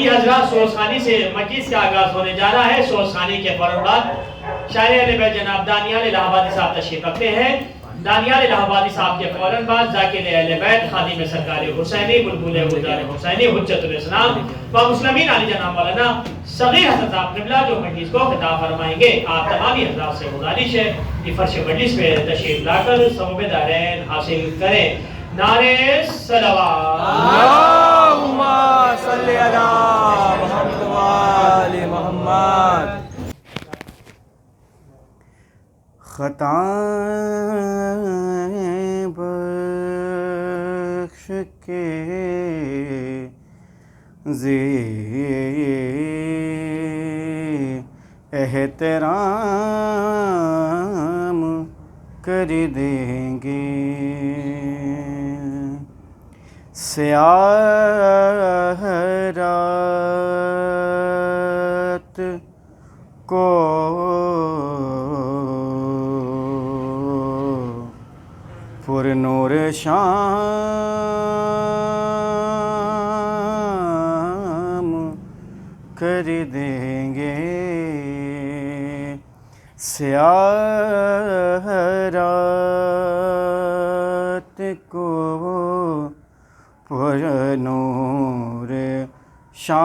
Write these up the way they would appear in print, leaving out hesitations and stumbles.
آئیے حضرات سوزخانی سے مجلس کا آغاز ہونے جا رہا ہے. سوزخانی کے فوراً بعد شاعر اہل بیت جناب دانیال الہ آبادی صاحب تشریف رکھتے ہیں. دانیال الہ آبادی صاحب کے فوراً بعد ذاکر اہل بیت خادم سرکار حسینی بلبل گلزار حسینی حجت الاسلام و مسلمین علی جناب مولانا صغیر حسن صاحب قبلہ جو مجلس کو خطاب فرمائیں گے. آپ تمامی حضرات سے گزارش ہے کہ فرش مجلس پہ تشریف لا کر ثواب دارین حاصل کریں. نعرہ صلوات. اللہم صلی علی محمد و آل محمد. خطائیں بخش کے ذی احترام کر دیں گے. سیاہ رات کو پر نور شام کر دیں گے. سیاہ رات کو پر نور شام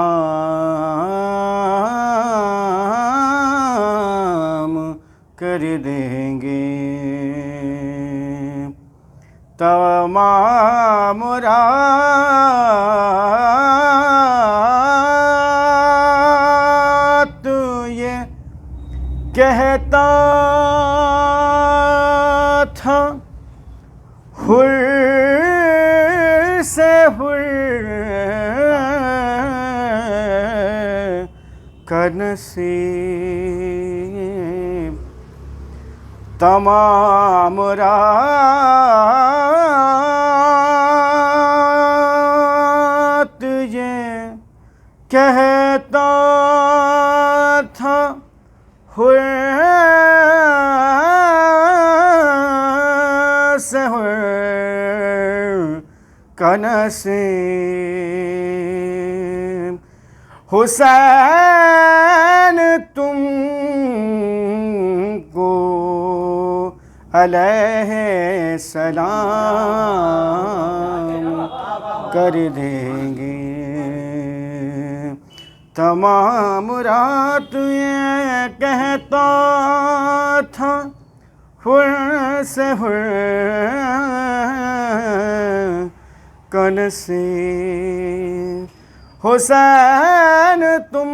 کر دیں گے. تمام رات یہ کہتا تھا حر سے حر کا نصیب. تمام رات یہ کہتا تھا حر سے حر کا نصیب. حسین تم کو علیہ السلام کر دیں گے. تمام رات یہ کہتا تھا حر سے حر کا نصیب. حسین تم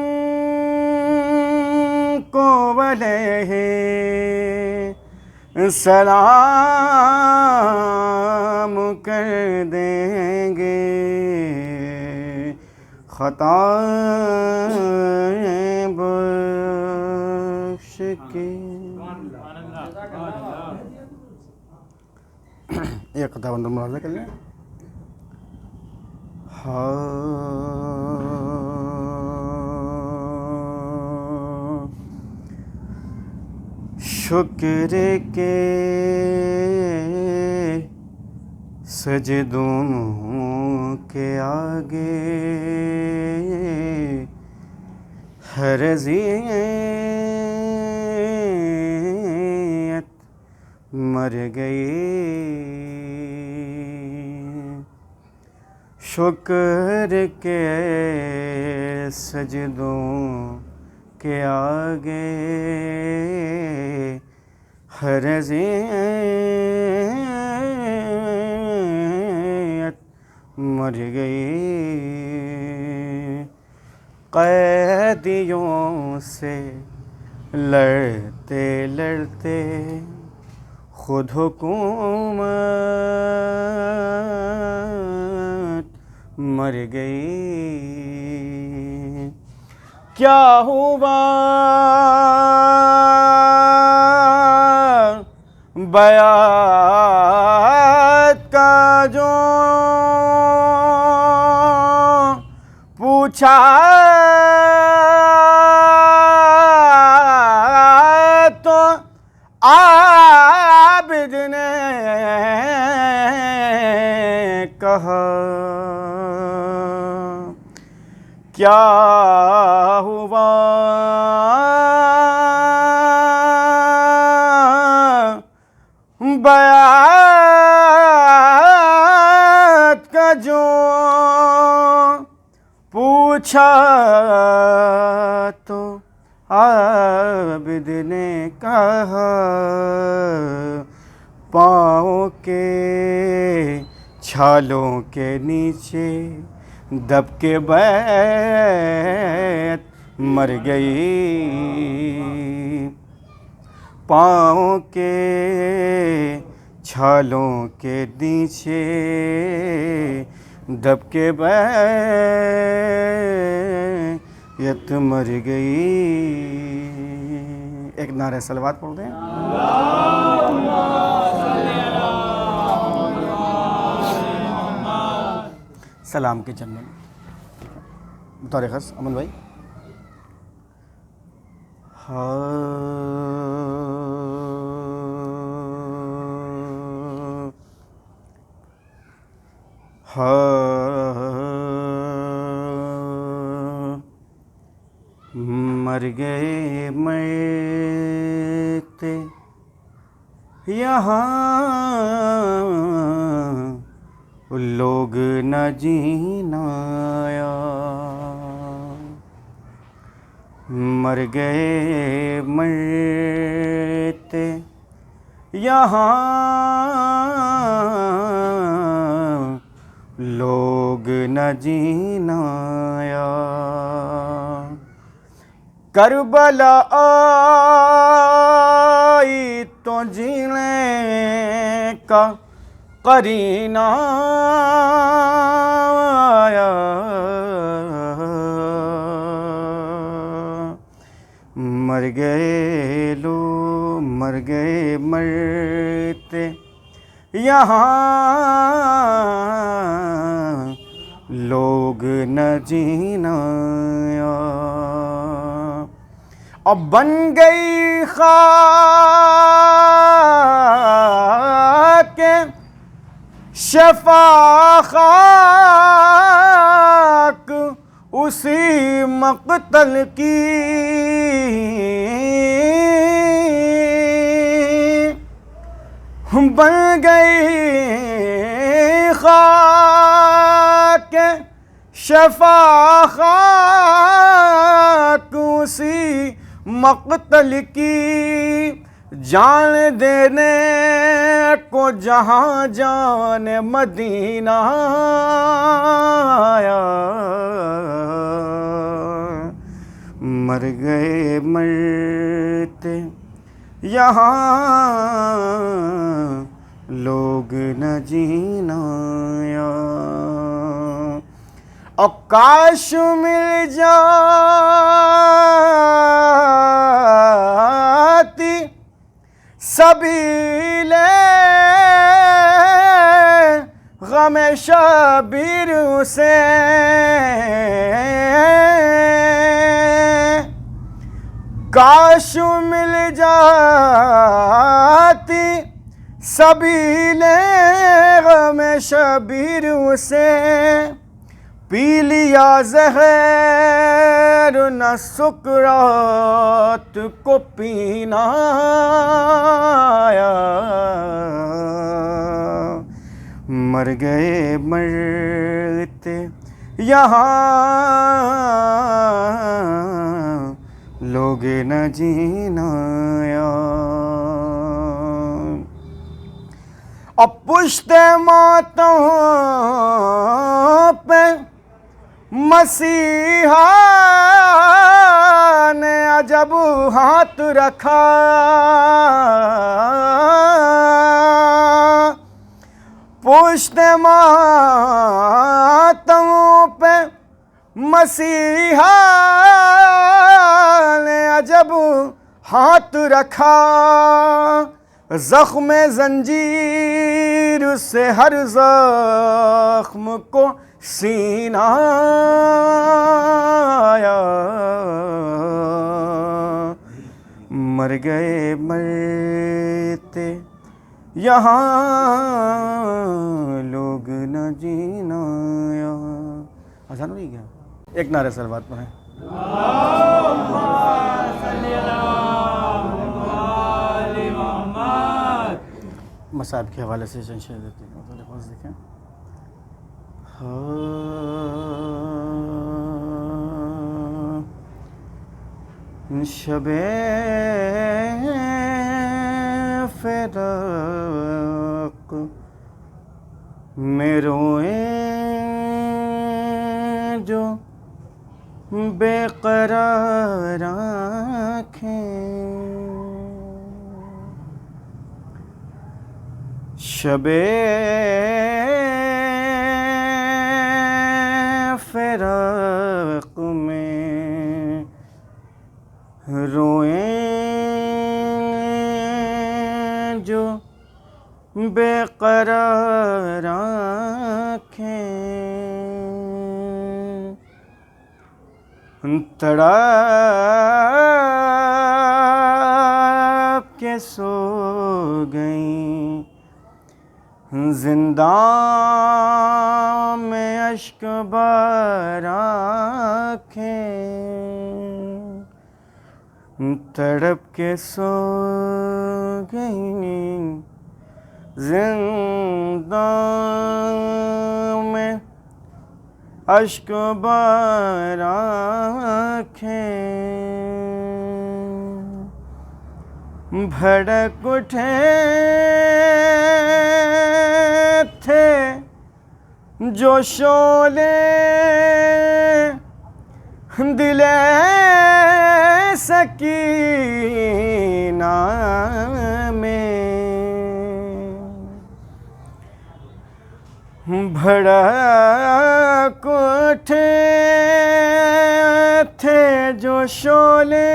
کو علیہ سلام کر دیں گے. خطائیں بخش کے. ایک خطا بندہ ملاحظہ کر لیں. شکر کے سجدوں کے آگے ہر اذیت مر گئی. شکر کے سجدوں کے آگے ہر اذیت مر گئی. قیدیوں سے لڑتے لڑتے خود حکومت مر گئی. کیا ہوا بیعت کا جو پوچھا تو عابد نے کہا کیا ہوا بیعت کا جو پوچھا تو عابد نے کہا پاؤں کے چھالوں کے نیچے دب کے بیعت مر گئی، پاؤں کے چھالوں کے نیچے دب کے بیعت مر گئی۔ ایک نعرہ صلوات پڑھ دیں۔ سلام کے چندن بطور خاص امن بھائی۔ مر گئے مرتے یہاں لوگ نہ جینا آیا، مر گئے مرتے یہاں لوگ نہ جینا آیا، کربلا آئی تو جینے کا قرینہ آیا، مر گئے لوگ مر گئے مرتے یہاں لوگ نہ جینا آیا، اب بن گئی خاک شفا خاک اسی مقتل کی، بن گئی خاک شفا خاک اسی مقتل کی، جان دینے کو جہاں جان مدینہ آیا، مر گئے مرتے یہاں لوگ نہ جینا آیا، اور کاش مل جاتی سبیل غم شبیر سے، کاش مل جاتی سبیل غم شبیر سے، پی لیا زہر نہ سکرات کو پینا آیا، مر گئے مرتے یہاں لوگ نہ جینا آیا، اب پشت ماتم پہ مسیحا نے عجب ہاتھ رکھا، پشت ماتم پہ مسیحا نے عجب ہاتھ رکھا، زخم زنجیر سے ہر زخم کو سینہ آیا، مر گئے مرتے یہاں لوگ نہ جینا آیا۔ آسان ہو گیا؟ ایک نعرہ صلوات پڑھیں. مصائب کے حوالے سے چند شعر دیتی ہوں تو لفظ دیکھیں. شب فراق میں روئیں جو بے قرار آنکھیں. شب فراق میں روئیں جو بے قرار آنکھیں. تڑپ کے سو گئیں زنداں میں اشک بار آنکھیں. تڑپ کے سو گئیں زنداں میں اشک بار آنکھیں. بھڑک اٹھے تھے جو شعلے دل سکینہ میں. بھڑک اٹھے تھے جو شعلے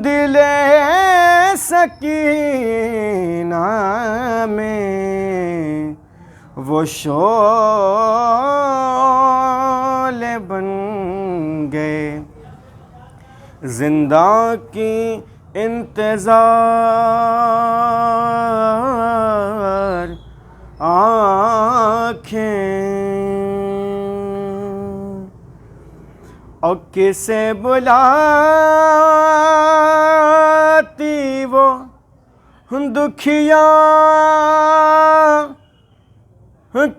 دل سکینہ میں. وہ شعلے بن گئے زنداں کی انتظار آنکھیں. اور کسے بلاتی وہ دکھیا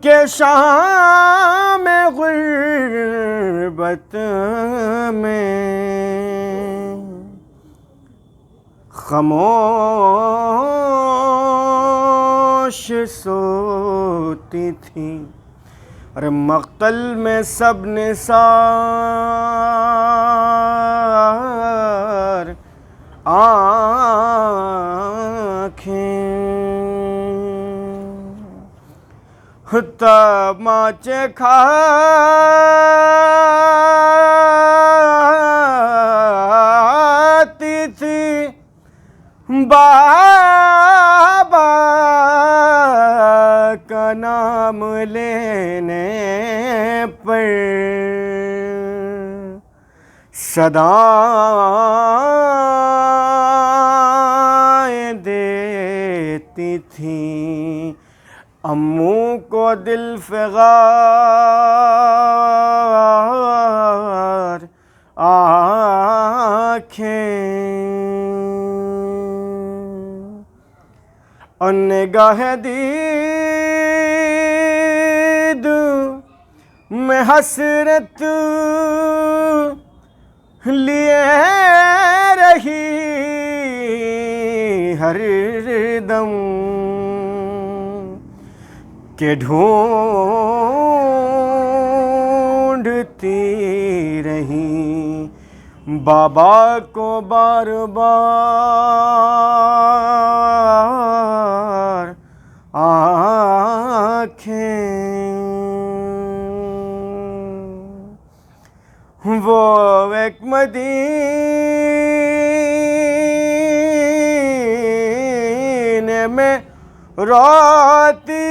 کہ شام غربت میں خاموش سوتی تھی. اور مقتل میں سب نثار آنکھیں. تماچے کھاتی تھی بابا کا نام لینے پر. صدائیں دیتی تھیں اموں کو دل فغار آنکھیں. اور نگاہ دید میں حسرت لیے رہی ہر دم کہ ڈھونڈتی رہی بابا کو بار بار آنکھیں. وہ ایک مدینے میں روتی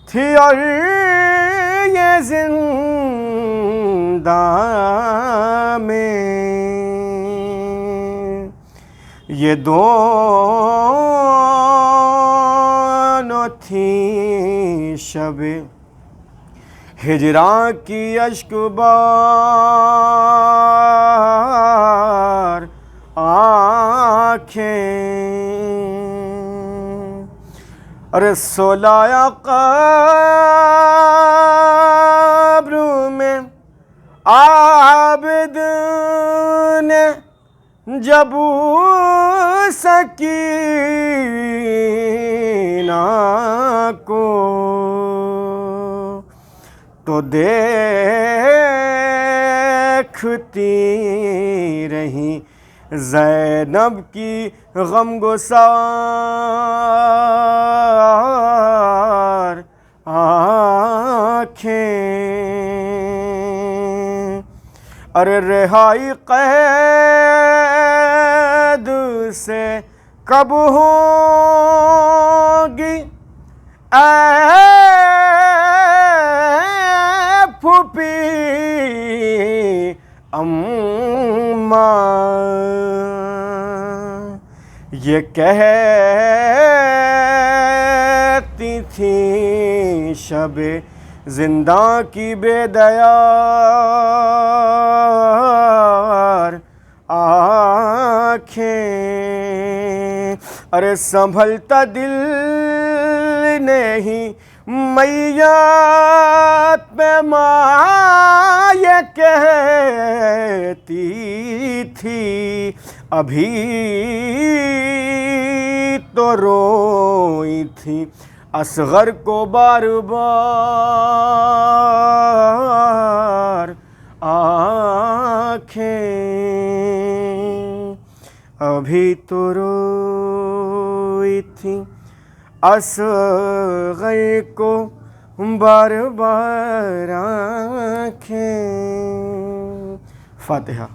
تھی اور یہ زنداں میں. یہ دونوں تھیں شب ہجراں کی اشک بار آنکھیں، ارے سولایا قبر میں عابد نے جب سکینہ کو تو دیکھتی رہی زینب کی غمگسار آنکھیں، ارے رہائی قید سے کب ہوگی اے پھوپھی اماں، یہ کہتی تھیں شب زنداں کی بیدیار آنکھیں، ارے سنبھلتا دل نہیں میت پہ ماں یہ کہتی تھی ابھی تو روئی تھی اصغر کو بار بار آنکھیں، ابھی تو روئی تھی اصغر کو بار بار آنکھیں۔ فاتحہ۔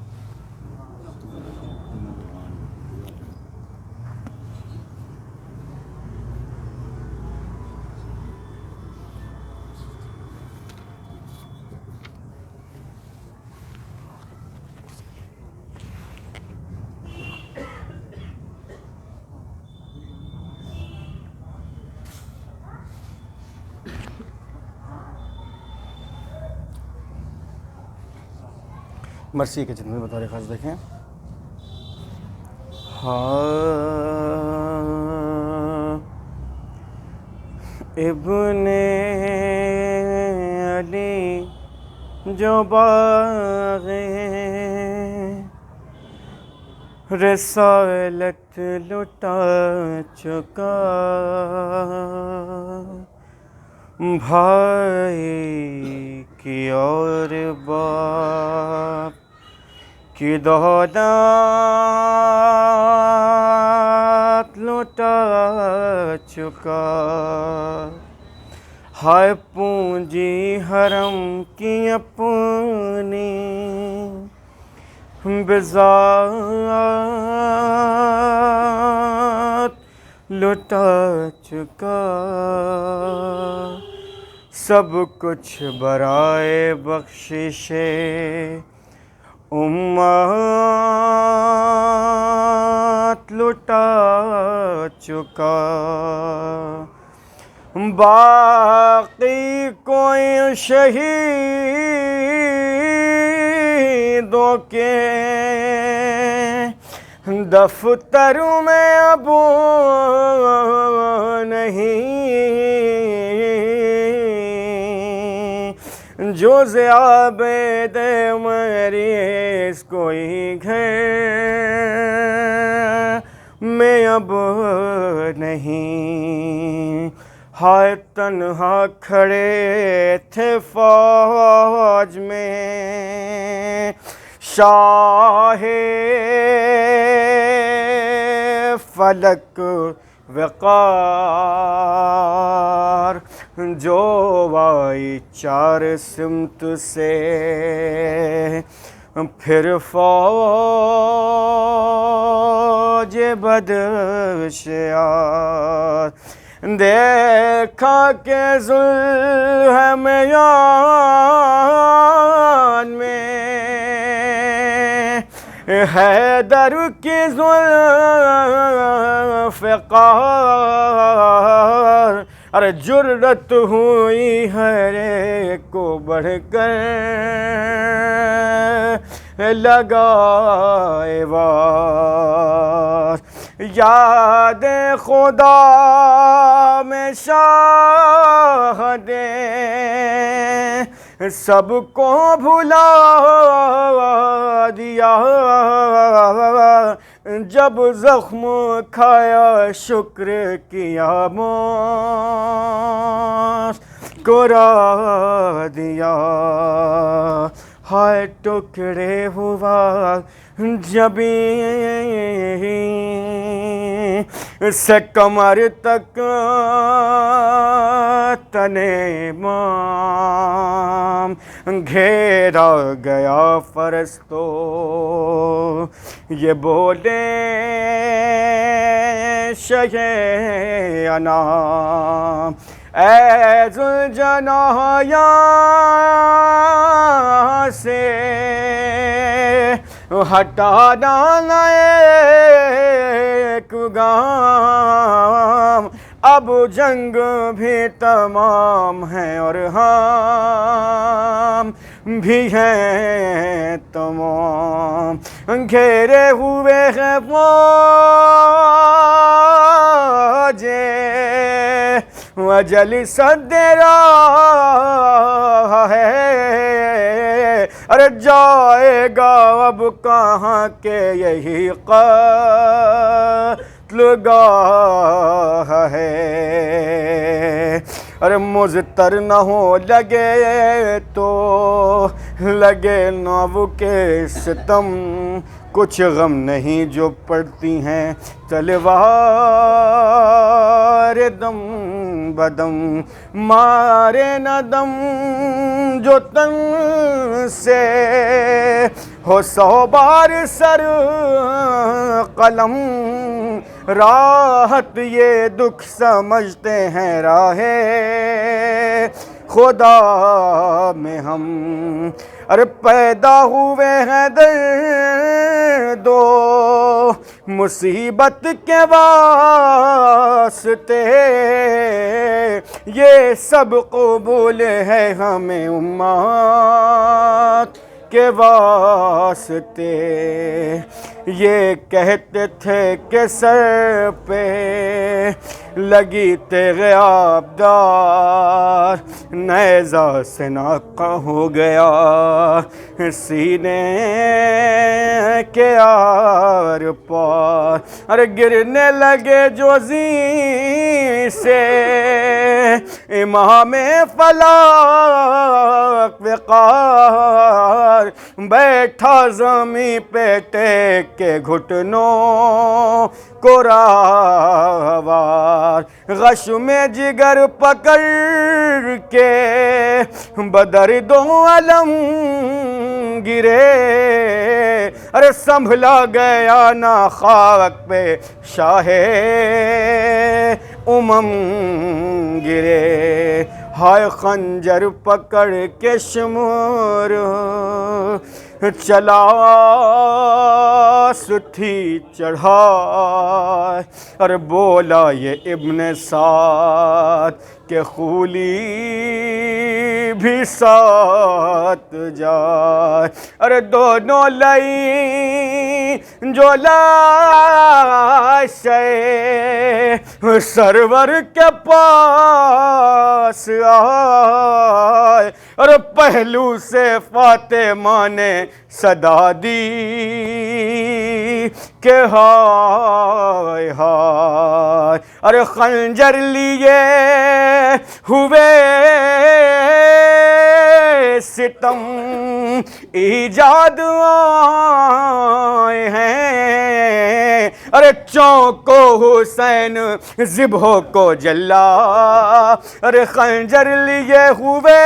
مرثیے کے چند میں بطور خاص دیکھیں۔ ابن علی جو باغ رسالت لٹا چکا، بھائی کی اور باپ کی دولت لٹا چکا، ہائے پونجی حرم کی اپنی بذات لٹا چکا، سب کچھ برائے بخشش امت لٹا چکا، باقی کوئی شہیدوں کے دفتر میں اب نہیں، جو عابد مریض کوئی گھر میں اب نہیں، ہائے تنہا کھڑے تھے فوج میں شاہ فلک وقار، جو آئی چار سمت سے پھر فوج بدشیار، دیکھا کہ ذوالحمیان میں حیدر کی ذوالفقار ارے جرت ہوئی ہر ایک کو بڑھ کر لگائے وار، یاد خدا میں شاہدیں سب کو بھلا دیا، جب زخم کھایا شکر کیا مسکرا دیا، ہائے ٹکڑے ہوا جبیں سے کمر تک تنے مام، گھیرا گیا فرشتوں یہ بولے شہ انام، اے ذوالجناح یہاں سے ہٹانا ایک گام، اب جنگ بھی تمام ہے اور ہم بھی ہیں تمام، گھیرے ہوئے ہیں فوجیں اجل سد رہا ہے، ارے جائے گا اب کہاں کے یہی قتل گاہ ہے، ارے مضطر نہ ہو لگے تو لگے ناو کے ستم، کچھ غم نہیں جو پڑتی ہیں تلوار دم بدم، مارے نہ دم جو تن سے ہو 100 بار سر قلم، راحت یہ دکھ سمجھتے ہیں راہ خدا میں ہم، ارے پیدا ہوئے ہیں درد و مصیبت کے واسطے، یہ سب قبول ہے ہمیں امت کے واسطے، یہ کہتے تھے کہ سر پہ لگی تیغ آبدار، نیزہ سے ناکہ ہو گیا سینے کے آر پار، ارے گرنے لگے جو زین سے امام فلک وقار، بیٹھا زمیں پہ ٹیک کے گھٹنوں کو راہوار، غش میں جگر پکڑ کے بدرد و علم گرے، ارے سنبھلا گیا نہ خاک پہ شاہ امم گرے، ہائے خنجر پکڑ کے شمر چلا ستھی چڑھائے، اور بولا یہ ابن سعد کہ خولی بھی ساتھ جائے، ارے دونوں لئی جو لاشیں سرور کے پاس آئے، اور پہلو سے فاطمہ نے صدا دی کہ ہائے ہائے، ارے خنجر لیے ہوئے ستم ایجاد آئے ہیں، ارے چونکو حسین ذبح کو جلا، ارے خنجر لیے ہوئے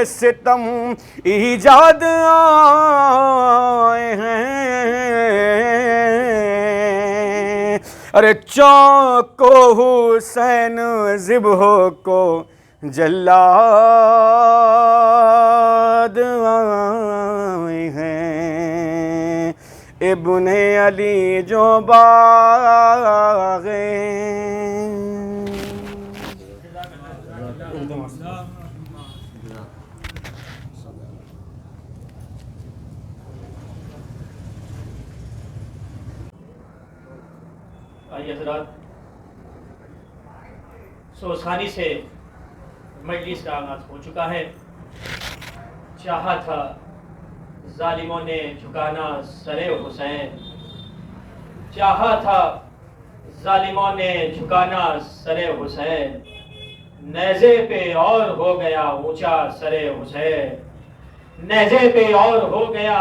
ستم ایجاد آئے ہیں، ارے چونکو حسین ذبح کو جلاد آئے ہیں، ابن علی جو باغ آئیے حضرات، سوسانی سے مجلس کا آغاز ہو چکا ہے۔ چاہا تھا ظالموں نے جھکانا سر حسین، چاہا تھا ظالموں نے جھکانا سر حسین، نیزے پہ اور ہو گیا اونچا سر حسین، نیزے پہ اور ہو گیا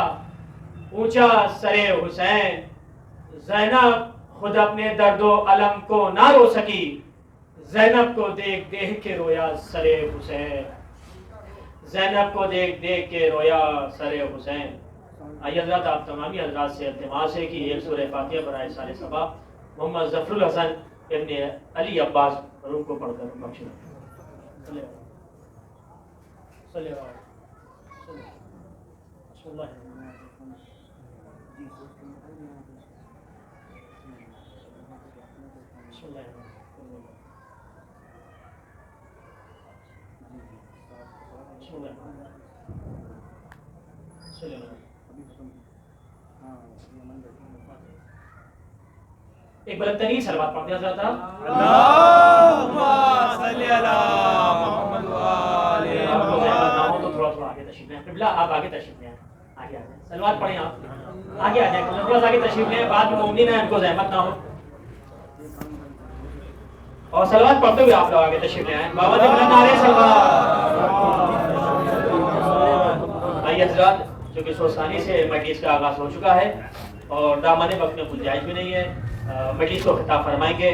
اونچا سر حسین، زینب خود اپنے درد و علم کو نہ رو سکی، زینب کو دیکھ دیکھ کے رویا سر حسین، زینب کو دیکھ دیکھ کے رویا سر حسین۔ آئیے حضرات، آپ تمامی حضرات سے التماس ہے کہ ایک سورہ فاتحہ برائے سال صبا محمد ظفر الحسن ابن علی عباس روح کو پڑھ کر بخشنا۔ صلی اللہ ایک بلند ترین صلوات پڑھتے ہیں حضرات آپ۔ اللہم صلی علی محمد و آلِ آپ کو زحمت نہ ہو محمد۔ تو تھوڑا تھوڑا آگے تشریف لیں۔ قبلہ آپ آگے تشریف لیں، آگے آ جائیں، صلوات پڑھیں آپ، آگے آ جائیں، تھوڑا سا آگے تشریف لیں، بعد میں مومنین ہیں ان کو زحمت نہ ہو، اور صلوات پڑھتے ہوئے آپ لوگ آگے تشریف لے آئیں۔ بابا بلند نعرے صلوات۔ آئیے حضرات، چونکہ سوسانی سے مجلس کا آغاز ہو چکا ہے اور دامن وقت میں گنجائش بھی نہیں ہے، مجلس کو خطاب فرمائیں گے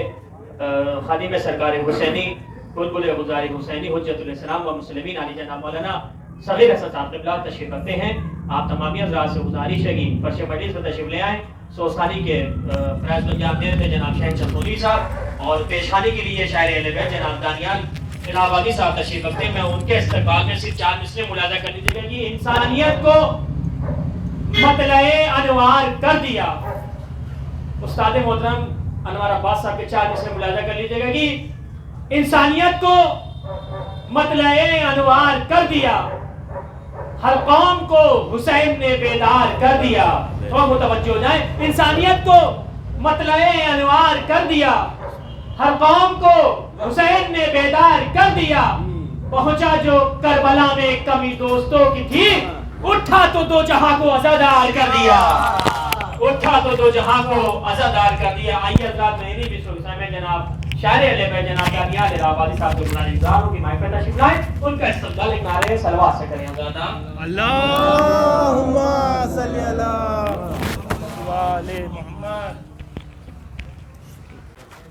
خادم سرکار حسینی بلبل غزاری حسینی حجت الاسلام و مسلمین علی جناب مولانا صغیر حسن صاحب قبلہ تشریف رکھتے ہیں۔ آپ تمامی حضرات سے گزارش ہے کہ فرش مجلس میں تشریف لے آئیں۔ سوسانی کے فیض انجام دے رہے تھے جناب شہید چندولی صاحب، اور پیشانی کے لیے شاعر اہل بیت جناب دانیال الہ آبادی صاحب تشریف رکھتے ہیں۔ میں ان کے استقبال میں صرف 4 مصرے ملاحظہ کر لیجیے گا کہ انسانیت کو مطلع انوار کر دیا۔ استاد محترم انوار عباس صاحب کے 4 مصرے ملاحظہ کر لیجیے گا کہ انسانیت کو مطلع انوار کر دیا، ہر قوم کو حسین نے بیدار کر دیا۔ تھوڑا متوجہ ہو جائیں، انسانیت کو مطلع انوار کر دیا، ہر قوم کو حسین نے بیدار کر دیا، پہنچا جو کربلا میں کمی دوستوں کی تھی، اٹھا تو دو جہاں کو عزادار کر دیا، اٹھا تو دو جہاں کو عزادار کر دیا۔ آئیے حضرات، میں نہیں بھی سوچتا میں جناب شاعر اہل بیت جناب دانیال الہ آبادی صاحب کو بلانے انتظار ہوں کہ مائک پہ تشریف لائیں، ان کا استقبال ایک نعرے صلوات سے کریں حضرات آپ۔ اللہم صلی علی محمد۔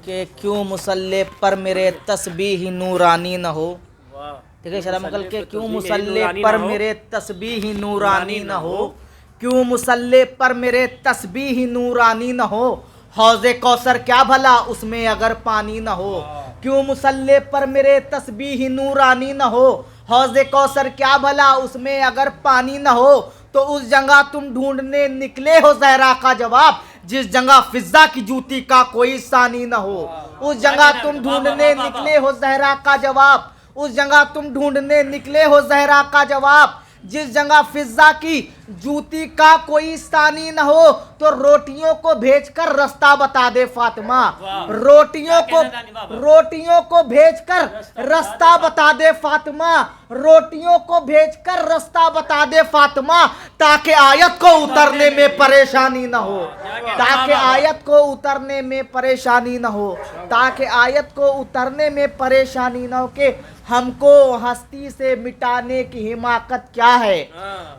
کہ کیوں مصلی پر میرے تسبیح نورانی نہ ہو، ٹھیک ہے شرم کل کے کیوں مصلی پر میرے تسبیح نورانی نہ ہو، کیوں مصلی پر میرے تسبیح نورانی نہ ہو، حوض کوثر کیا بھلا اس میں اگر پانی نہ ہو، کیوں مصلی پر میرے تسبیح نورانی نہ ہو، حوض کوثر کیا بھلا اس میں اگر پانی نہ ہو، تو اس جگہ تم ڈھونڈنے نکلے ہو زہرا کا جواب، جس جگہ فضا کی جوتی کا کوئی ثانی نہ ہو، اس جگہ تم ڈھونڈنے نکلے ہو زہرا کا جواب، اس جگہ تم ڈھونڈنے نکلے ہو زہرا کا جواب، جس جگہ فضا کی جوتی کا کوئی ثانی نہ ہو، تو روٹیوں کو بھیج کر رستہ بتا دے فاطمہ، روٹیوں کو بھیج کر رستہ بتا دے فاطمہ، روٹیوں کو بھیج کر رستہ بتا دے فاطمہ، تاکہ آیت کو اترنے میں پریشانی نہ ہو، تاکہ آیت کو اترنے میں پریشانی نہ ہو، تاکہ آیت کو اترنے میں پریشانی نہ ہو، کہ ہم کو ہستی سے مٹانے کی حماقت کیا ہے،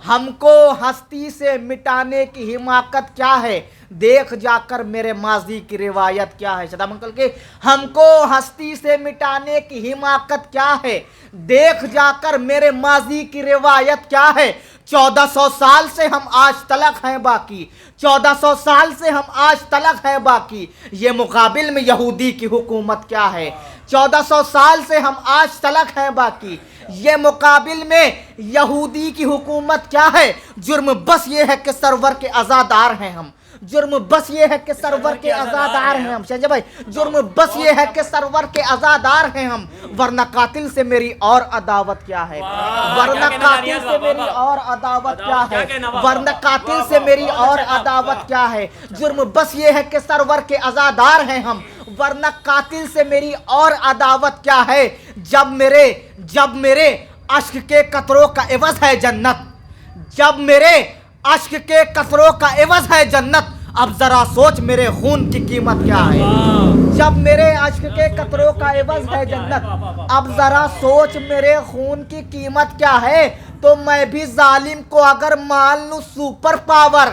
ہم کو ہستی سے مٹانے کی حماقت کیا ہے، دیکھ جا کر میرے ماضی کی روایت کیا ہے، شدام انکل کے ہم کو ہستی سے مٹانے کی حماقت کیا ہے، دیکھ جا کر میرے ماضی کی روایت کیا ہے، 1400 سال سے ہم آج تلک ہیں باقی، 1400 سال سے ہم آج تلک ہیں باقی، یہ مقابل میں یہودی کی حکومت کیا ہے، 1400 سال سے ہم آج تلک ہیں باقی، یہ مقابل میں یہودی کی حکومت کیا ہے، جرم بس یہ ہے کہ سرور کے عزادار ہیں ہم، جرم بس یہ ہے کہ سرور کے عزادار ہیں ہم. شہنشاہ بھائی جرم بس یہ ہے کہ سرور کے عزادار ہیں ہم, ورنہ قاتل سے میری اور عداوت کیا ہے, ورنہ قاتل سے میری اور عداوت کیا ہے, ورنہ قاتل سے میری اور عداوت کیا ہے. جرم بس یہ ہے کہ سرور کے عزادار ہیں ہم, ورنہ قاتل سے میری اور عداوت کیا ہے. جب میرے عشق کے قطروں کا عوض ہے جنت, جب میرے عشق کے قطروں کا عوض ہے جنت, اب ذرا سوچ میرے خون کی قیمت کیا ہے. جب میرے عشق کے قطروں کا عوض ہے جنت, اب ذرا سوچ میرے خون کی قیمت کیا ہے. تو میں بھی ظالم کو اگر مان لوں سپر پاور,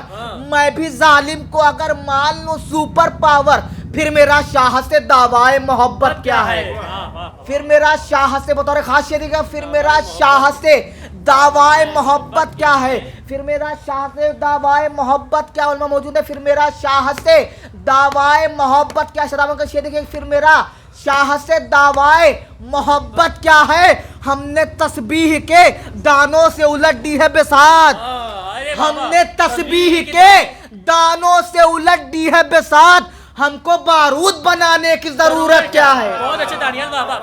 میں بھی ظالم کو اگر مان لوں سپر پاور, پھر میرا شاہ سے دعوائے محبت کیا ہے. پھر میرا شاہ سے بطور خاص شہری کا, پھر میرا شاہ سے دعوائے محبت کیا ہے. پھر میرا شاہ سے دعوائے محبت کیا, علماء موجود ہے. پھر میرا شاہ سے دعوائے محبت کیا, شرابوں کا شعر دیکھیں. پھر میرا شاہ سے دعوائے محبت کیا ہے. ہم نے تسبیح کے دانوں سے الٹ دی ہے بساط, ہم نے تسبیح کے دانوں سے الٹ دی ہے بساط, ہم کو بارود بنانے کی ضرورت کیا ہے.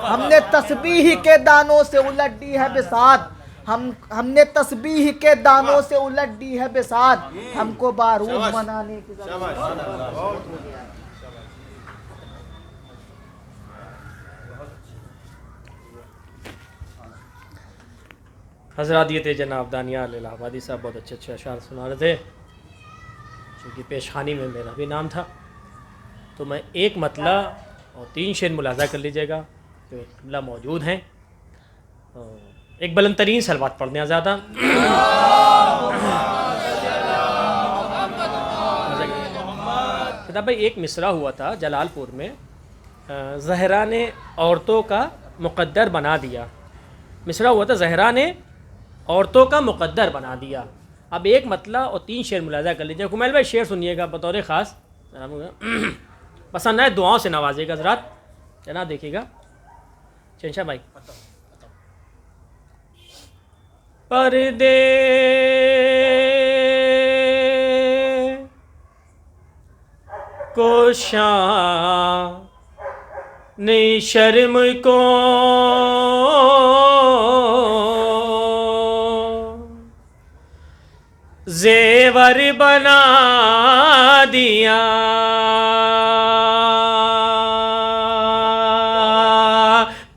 ہم نے تسبیح کے دانوں سے الٹ دی ہے بساط, ہم نے تسبیح کے دانوں سے الٹ دی ہے بساط, ہم کو بارود بنانے کی ضرورت ہے. حضرات یہ تھے جناب دانیال الہ آبادی صاحب, بہت اچھے اچھے اشعار سنا رہے تھے. چونکہ پیشخانی میں میرا بھی نام تھا تو میں ایک مطلع اور 3 شعر ملاحظہ کر لیجئے گا جو قبلہ موجود ہیں. ایک بلند ترین صلوات پڑھنے ہیں زیادہ. بھائی ایک مصرع ہوا تھا جلال پور میں, زہرا نے عورتوں کا مقدر بنا دیا. مصرع ہوا تھا زہرا نے عورتوں کا مقدر بنا دیا. اب ایک مطلع اور 3 شعر ملاحظہ کر لیجیے. کمیل بھائی شعر سنیے گا بطور خاص, پسند آئے دعاؤں سے نوازے گا حضرات. جناب دیکھیے گا شہنشاہ بھائی. پردے کوشاں نہیں شرم کو زیور بنا دیا.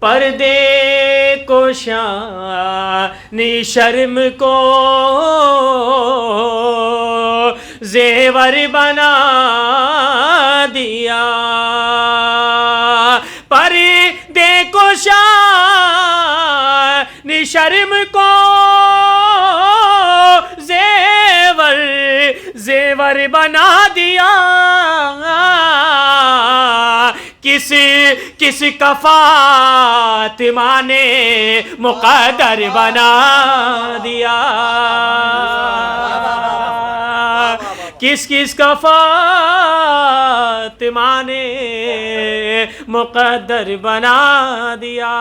پردے کوشاں شرم کو زیور بنا دیا. پردے کوشاں شرم کو زیور بنا دیا. کس کا فاطمہ نے مقدر بنا دیا. کس کا فاطمہ نے مقدر بنا دیا.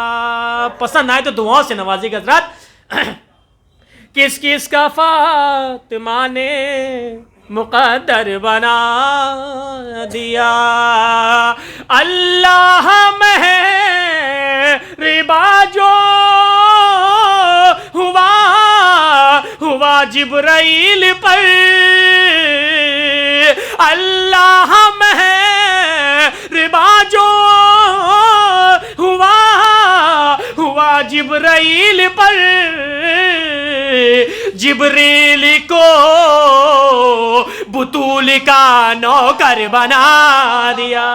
پسند آئے تو دعاؤں سے نوازی گا حضرات. کس کا فاطمہ نے مقدر بنا دیا. اللہ مہرباں جو ہوا جبرائیل پر. اللہ مہرباں جو ہوا جبرائیل پر. جبریل کو بطول کا نوکر بنا دیا.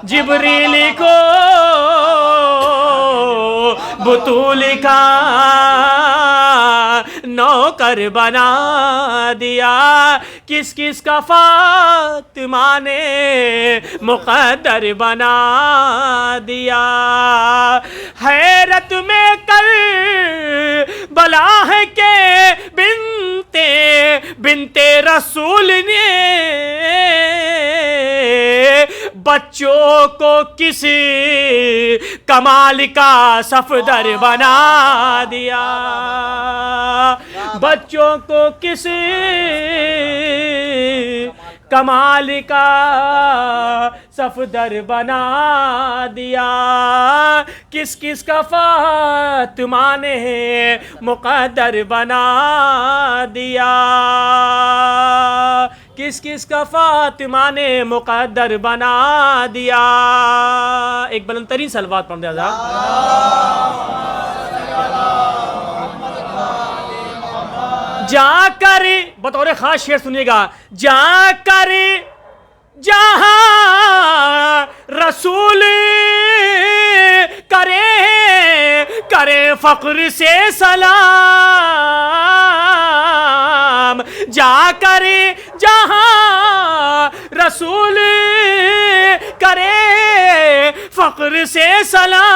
جبریل کو بطول کا نوکر بنا دیا. کس کا فاطمہ نے مقدر بنا دیا. حیرت میں کر بلا ہے کہ بنتے رسول نے بچوں کو کسی کمال کا صفدر بنا دیا، بچوں کو کسی کمال کا صفدر بنا دیا، کس کس کا فاطمہ نے مقدر بنا دیا، کس کس کا فاطمہ نے مقدر بنا دیا۔ ایک بلند ترین صلوات پڑھ دیا جا۔ جا کر بطور خاص شعر سنیے گا، جا کر جہاں رسول کرے فخر سے سلام، جا کر جہاں رسول کرے فخر سے سلام،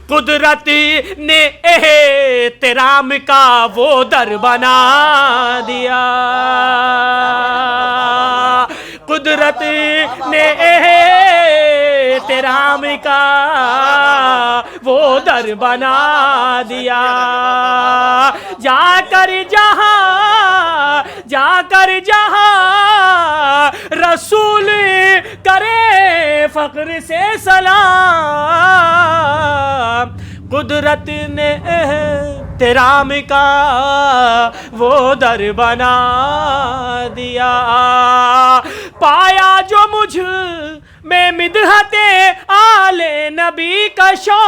قدرت نے احترام کا وہ در بنا دیا، قدرت نے احترام کا وہ در بنا دیا، جا کر جہاں رسول کرے فخر سے سلام، قدرت نے احترام کا وہ در بنا دیا، پایا جو مجھ میں مدحت آل نبی کا شوق،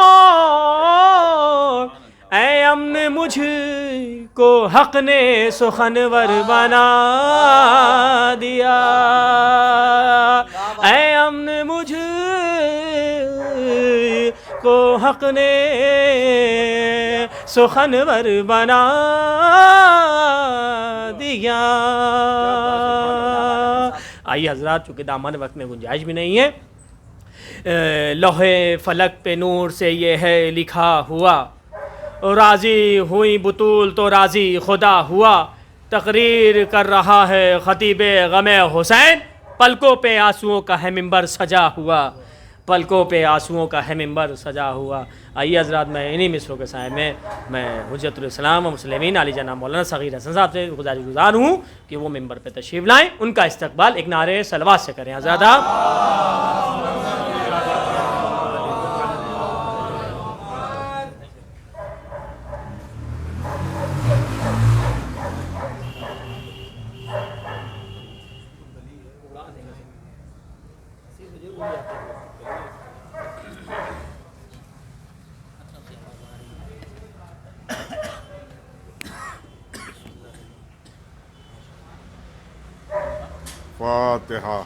اے امن مجھ کو حق نے سخنور بنا دیا، اے امن مجھ کو حق نے سخنور بنا دیا۔ آئیے حضرات، چونکہ دامان وقت میں گنجائش بھی نہیں ہے، لوح فلک پہ نور سے یہ ہے لکھا ہوا، راضی ہوئی بطول تو راضی خدا ہوا، تقریر کر رہا ہے خطیب غم حسین، پلکوں پہ آنسوؤں کا ہے منبر سجا ہوا، پلکوں پہ آنسوؤں کا ہے منبر سجا ہوا۔ آئیے حضرات، میں انہی مصروں کے سائے میں حجت الاسلام و مسلمین علی جناب مولانا صغیر حسن صاحب سے گزار ہوں کہ وہ منبر پہ تشریف لائیں، ان کا استقبال ایک نعرے صلوات سے کریں۔ حضرات آپ فاتحہ۔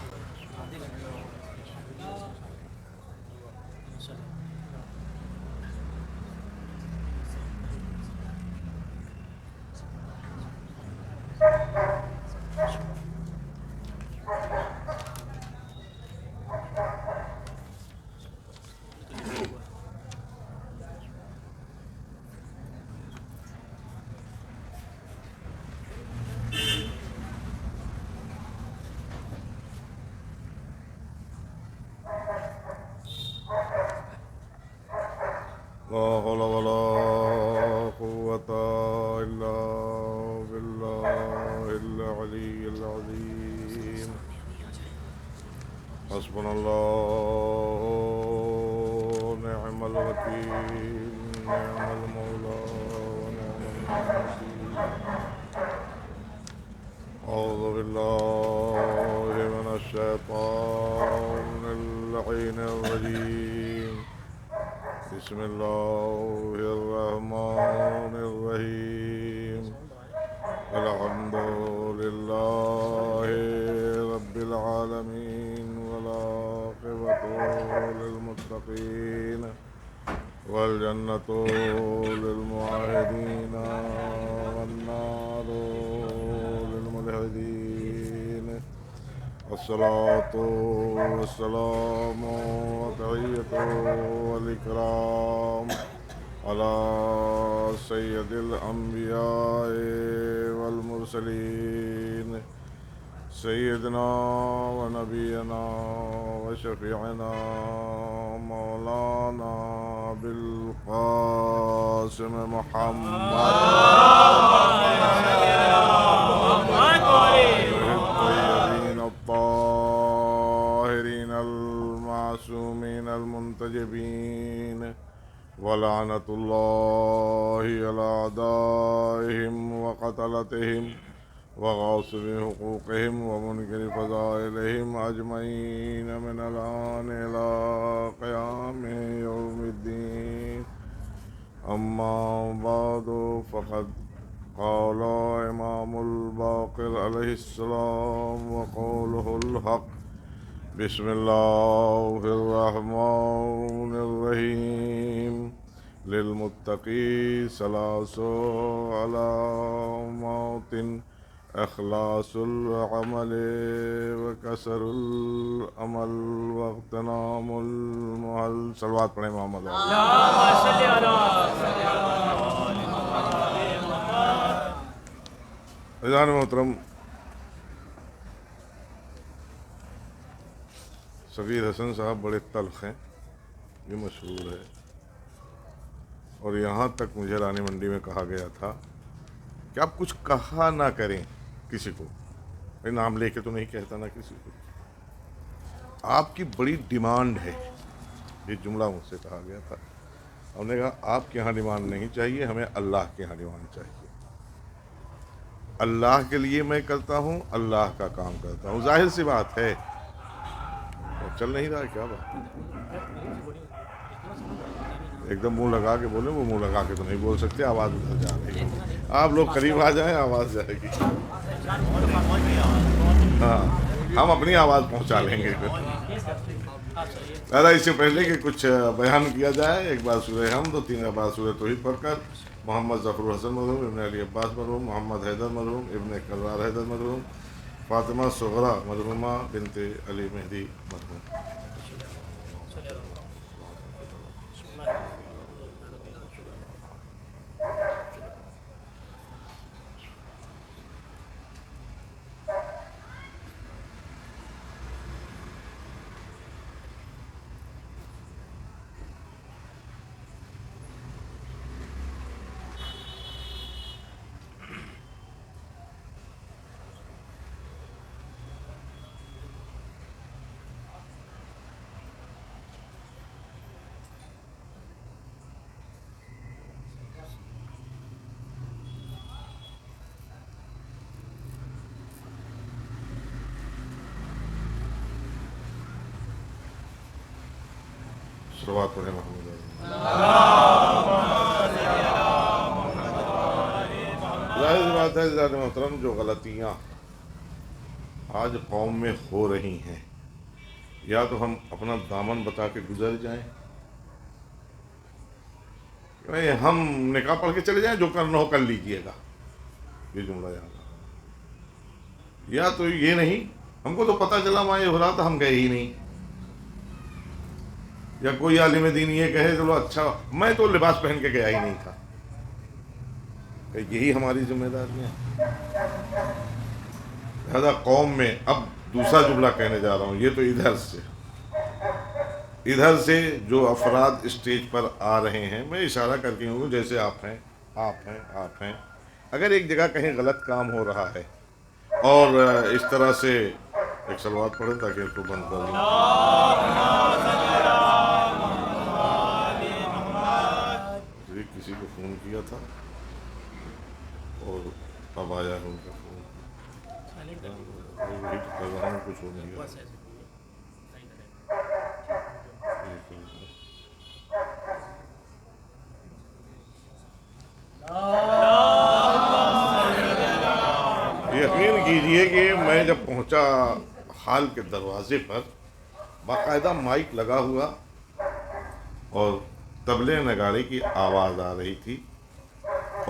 لا حول ولا قوة إلا بالله العلي العظيم، حسبنا الله نعم الوكيل، نعم المولى ونعم النصير، أعوذ بالله من الشيطان اللعين الرجيم، بسم الله الرحمن الرحيم، الحمد لله رب العالمين، والعاقبة للمتقين، والجنة للموحدين، والنار للملحدين، الصلاة والسلام والتحية والإكرام على سيد الأنبياء والمرسلين، سيدنا ونبينا وشفيعنا مولانا بالقاسم محمد الطيبين الطاهرين المعصومين المنتجبين ولعنة الله على أعدائهم وقتلتهم وغاصب حقوقهم ومنكر فضائلهم أجمعين من الآن إلى قيام يوم الدين. أما بعد فقد قال إمام الباقر عليه السلام وقوله الحق. بسم الله الرحمن الرحيم. للمتقي ثلاث علامات: اخلاص العمل وکسر العمل واغتنام المحل. صلوات پڑھیں محمد. عزیزان محترم، سفیر حسن صاحب بڑے تلخ ہیں، یہ مشہور ہے، اور یہاں تک مجھے رانی منڈی میں کہا گیا تھا کہ آپ کچھ کہا نہ کریں کسی کو. میں نام لے کے تو نہیں کہتا نا کسی کو. آپ کی بڑی ڈیمانڈ ہے، یہ جملہ مجھ سے کہا گیا تھا. ہم نے کہا آپ کے یہاں ڈیمانڈ نہیں چاہیے، ہمیں اللہ کے یہاں ڈیمانڈ چاہیے. اللہ کے لیے میں کرتا ہوں، اللہ کا کام کرتا ہوں. ظاہر سی بات ہے. چل نہیں رہا ہے کیا بات؟ ایک دم منہ لگا کے بولیں، وہ منہ لگا کے تو نہیں بول سکتے، آواز ادھر جا رہی ہے. آپ لوگ قریب آ جائیں، آواز جائے گی. ہاں، ہم اپنی آواز پہنچا لیں گے. دادا اس سے پہلے کہ کچھ بیان کیا جائے، ایک بار سورہ حمد و 3 بار سورہ توحید پڑھ کر محمد ظفر الحسن مرحوم، ابن علی عباس مرحوم، محمد حیدر مرحوم، ابن کرار حیدر مرحوم، فاطمہ صغرا مرحومہ بنت علی مہدی مرحوم. صلوات پڑھیں محمد. ظاہر سی بات ہے حضرات محترم، جو غلطیاں آج قوم میں ہو رہی ہیں، یا تو ہم اپنا دامن بتا کے گزر جائیں، ہم نکاح پڑھ کے چلے جائیں، جو کرنا ہو کر لیجئے گا، یہ جملہ یاد رہا. یا تو یہ نہیں، ہم کو تو پتہ چلا وہاں یہ ہو رہا تھا، ہم گئے ہی نہیں. یا کوئی عالم دین یہ کہے چلو اچھا، میں تو لباس پہن کے گیا ہی نہیں تھا. کہ یہی ہماری ذمہ داریاں ہیں. لہذا قوم میں اب دوسرا جملہ کہنے جا رہا ہوں، یہ تو ادھر سے جو افراد اسٹیج پر آ رہے ہیں، میں اشارہ کر کے ہوں جیسے آپ ہیں. اگر ایک جگہ کہیں غلط کام ہو رہا ہے اور اس طرح سے ایک صلوات پڑھیں تاکہ اس کو بند کر دیں. کسی کو فون کیا تھا اور اب آیا ہے ان کا فون. وہی تو کر رہا ہوں، کچھ ہو نہیں گیا. یقین کیجئے کہ میں جب پہنچا ہال کے دروازے پر، باقاعدہ مائک لگا ہوا اور طبلے نگارے کی آواز آ رہی تھی،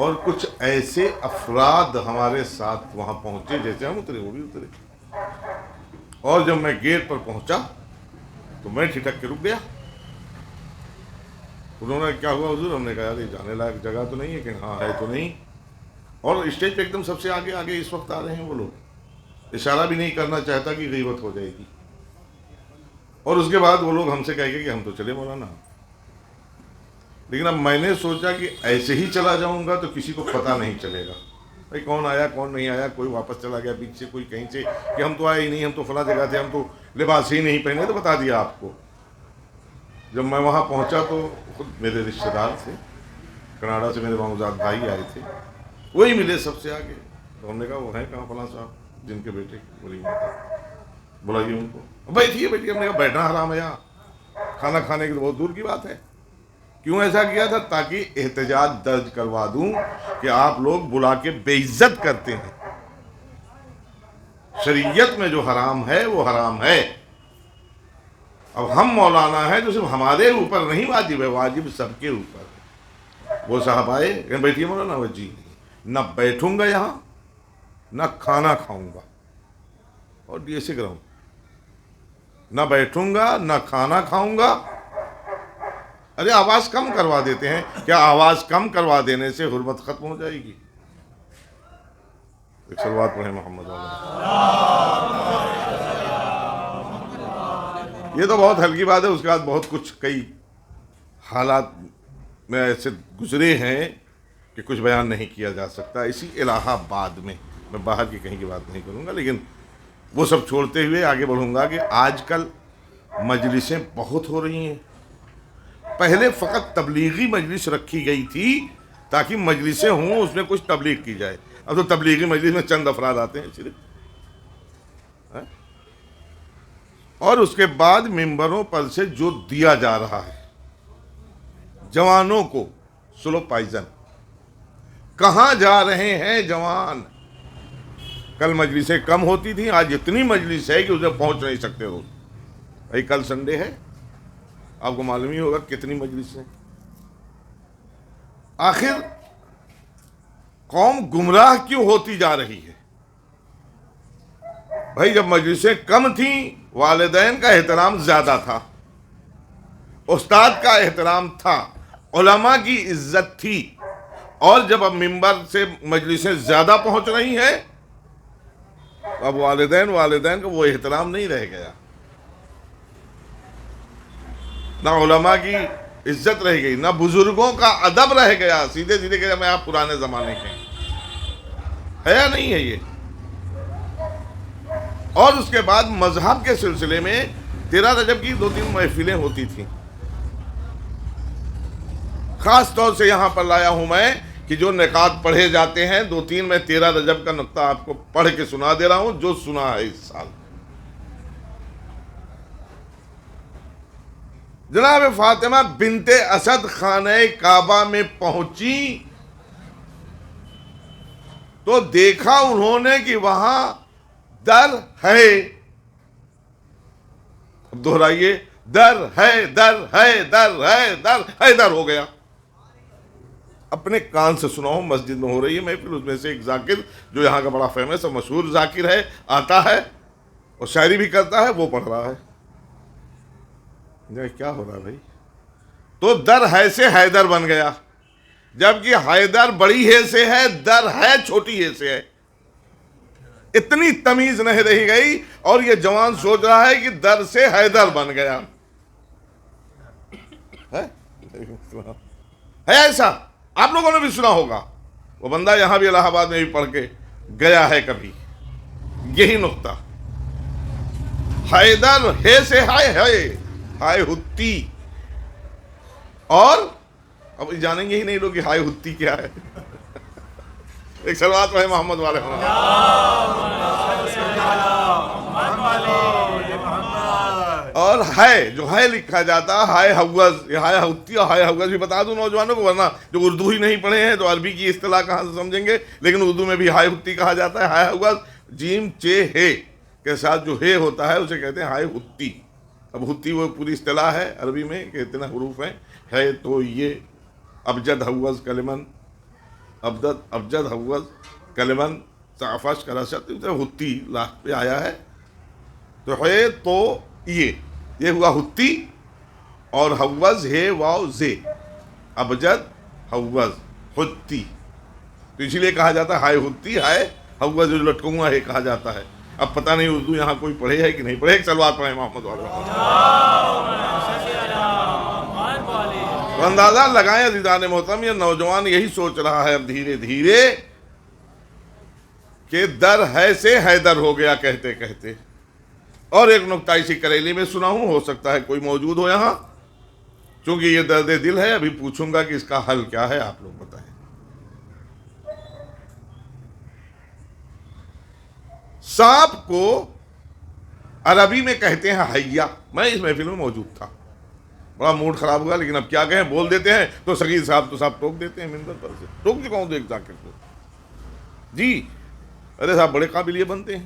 اور کچھ ایسے افراد ہمارے ساتھ وہاں پہنچے جیسے ہم اترے وہ بھی اترے. اور جب میں گیٹ پر پہنچا تو میں ٹھٹک کے رک گیا. انہوں نے کیا ہوا حضور؟ ہم نے کہا یار یہ جانے لائق جگہ تو نہیں ہے، کہ ہاں ہے تو نہیں. اور اسٹیج پہ ایک دم سب سے آگے اس وقت آ رہے ہیں وہ لوگ. اشارہ بھی نہیں کرنا چاہتا کہ غیبت ہو جائے گی. اور اس کے بعد وہ لوگ ہم سے کہیں گے کہ ہم تو چلے مولانا. لیکن اب میں نے سوچا کہ ایسے ہی چلا جاؤں گا تو کسی کو پتہ نہیں چلے گا بھائی کون آیا کون نہیں آیا. کوئی واپس چلا گیا پیچھے، کوئی کہیں سے کہ ہم تو آئے ہی نہیں، ہم تو فلاں جگہ تھے، ہم تو لباس ہی نہیں پہنے، تو بتا دیا آپ کو. جب میں وہاں پہنچا تو خود میرے رشتہ دار تھے، کینیڈا سے میرے ماموزاد بھائی آئے تھے، وہی ملے سب سے آگے. تو ہم نے کہا وہ ہیں کہاں فلاں صاحب جن کے بیٹے ولیمہ تھا، بلائیے ان کو. بیٹھیے بیٹھیے. ہم نے کہا بیٹھنا حرام ہے یہاں، کھانا کھانے کی تو بہت دور کی بات ہے. کیوں ایسا کیا تھا؟ تاکہ احتجاج درج کروا دوں کہ آپ لوگ بلا کے بے عزت کرتے ہیں. شریعت میں جو حرام ہے وہ حرام ہے. اب ہم مولانا ہیں تو صرف ہمارے اوپر نہیں واجب ہے، واجب سب کے اوپر ہے. وہ صاحب آئے کہ بیٹھیے مولانا. وہ جی نہ بیٹھوں گا یہاں نہ کھانا کھاؤں گا. اور یہ سکھ رہا ہوں، نہ بیٹھوں گا نہ کھانا کھاؤں گا. ارے آواز کم کروا دیتے ہیں. کیا آواز کم کروا دینے سے حرمت ختم ہو جائے گی؟ ایک صلوات پڑھیں محمد علیہ. یہ تو بہت ہلکی بات ہے. اس کے بعد بہت کچھ کئی حالات میں ایسے گزرے ہیں کہ کچھ بیان نہیں کیا جا سکتا. اسی الہ آباد میں باہر کی کہیں کی بات نہیں کروں گا، لیکن وہ سب چھوڑتے ہوئے آگے بڑھوں گا کہ آج کل مجلسیں بہت ہو رہی ہیں. پہلے فقط تبلیغی مجلس رکھی گئی تھی تاکہ مجلسیں ہوں، اس میں کچھ تبلیغ کی جائے. اب تو تبلیغی مجلس میں چند افراد آتے ہیں صرف. اور اس کے بعد ممبروں پر سے جو دیا جا رہا ہے جوانوں کو، سلو پائزن. کہاں جا رہے ہیں جوان؟ کل مجلسیں کم ہوتی تھیں، آج اتنی مجلس ہے کہ اسے پہنچ نہیں سکتے روز. بھائی کل سنڈے ہے، آپ کو معلوم ہی ہوگا کتنی مجلس ہیں. آخر قوم گمراہ کیوں ہوتی جا رہی ہے؟ بھائی جب مجلسیں کم تھیں والدین کا احترام زیادہ تھا، استاد کا احترام تھا، علماء کی عزت تھی. اور جب اب ممبر سے مجلسیں زیادہ پہنچ رہی ہیں تو اب والدین کو وہ احترام نہیں رہ گیا، نہ علماء کی عزت رہ گئی، نہ بزرگوں کا ادب رہ گیا. سیدھے سیدھے کہ میں آپ پرانے زمانے کے ہے یا نہیں ہے یہ. اور اس کے بعد مذہب کے سلسلے میں 13 رجب کی 2-3 محفلیں ہوتی تھیں. خاص طور سے یہاں پر لایا ہوں میں کہ جو نکات پڑھے جاتے ہیں 2-3 میں 13 رجب کا نقطہ آپ کو پڑھ کے سنا دے رہا ہوں جو سنا ہے اس سال. جناب فاطمہ بنت اسد خانہ کعبہ میں پہنچی تو دیکھا انہوں نے کہ وہاں در ہے. اب دہرائیے، در ہے در ہے در ہے در ہے در ہو گیا. اپنے کان سے سنا ہوں، مسجد میں ہو رہی ہے محفل، اس میں سے ایک ذاکر جو یہاں کا بڑا فیمس اور مشہور ذاکر ہے آتا ہے اور شاعری بھی کرتا ہے، وہ پڑھ رہا ہے. کیا ہو رہا ہے بھائی؟ تو در ہے سے حیدر بن گیا، جبکہ حیدر بڑی ہے سے ہے، در ہے چھوٹی ہے سے ہے. اتنی تمیز نہیں رہی گئی اور یہ جوان سوچ رہا ہے کہ در سے حیدر بن گیا. ہے ایسا؟ آپ لوگوں نے بھی سنا ہوگا. وہ بندہ یہاں بھی الہ آباد میں بھی پڑھ کے گیا ہے کبھی. یہی نقطہ حیدر ہے سے ہائے ہتی. اور اب جانیں گے ہی نہیں لوگ کہ ہائے ہتی کیا ہے. ایک صلوات پڑھیں محمد والے. اور ہے جو ہے لکھا جاتا ہائے حوض، یہ ہائے ہوتی اور ہائے حوض بھی بتا دوں نوجوانوں کو، ورنہ جو اردو ہی نہیں پڑھے ہیں تو عربی کی اصطلاح کہاں سے سمجھیں گے. لیکن اردو میں بھی ہائے ہوتی کہا جاتا ہے. ہائے حوض جیم چے ہے کے ساتھ جو ہے ہوتا ہے اسے کہتے ہیں ہائے ہوتی. اب ہوتی وہ پوری اصطلاح ہے عربی میں کہ اتنا حروف ہیں. ہے تو یہ ابجد حوض کلمن، ابجد حوض کلمن صافش کراست ہوتی لاکھ پہ آیا ہے. تو ہے تو یہ ہوا ہوتی اور حوض ہے واو زے، ابجد حوض ہوتی. تو اسی لیے کہا جاتا ہے ہائے ہوتی، ہائے حوض جو لٹکا ہوا ہے کہا جاتا ہے. اب پتہ نہیں اردو یہاں کوئی پڑھے ہے کہ نہیں پڑھے. ایک صلوات پڑھیں محمد والے. تو اندازہ لگائیں عزیزان محترم، یہ نوجوان یہی سوچ رہا ہے اب دھیرے دھیرے کہ در ہے سے حیدر ہو گیا کہتے کہتے. اور ایک نکتہ اسی کریلی میں سنا ہوں، ہو سکتا ہے کوئی موجود ہو یہاں، چونکہ یہ درد دل ہے. ابھی پوچھوں گا کہ اس کا حل کیا ہے، آپ لوگ بتائیں. سانپ کو عربی میں کہتے ہیں حیا. میں اس محفل میں موجود تھا، بڑا موڈ خراب ہوا، لیکن اب کیا کہیں، بول دیتے ہیں تو سگیر صاحب تو صاحب ٹوک دیتے ہیں منبر پر سے. ٹوک چکا ہوں دیکھ ذاکر کو. جی ارے صاحب بڑے قابل یہ بنتے ہیں.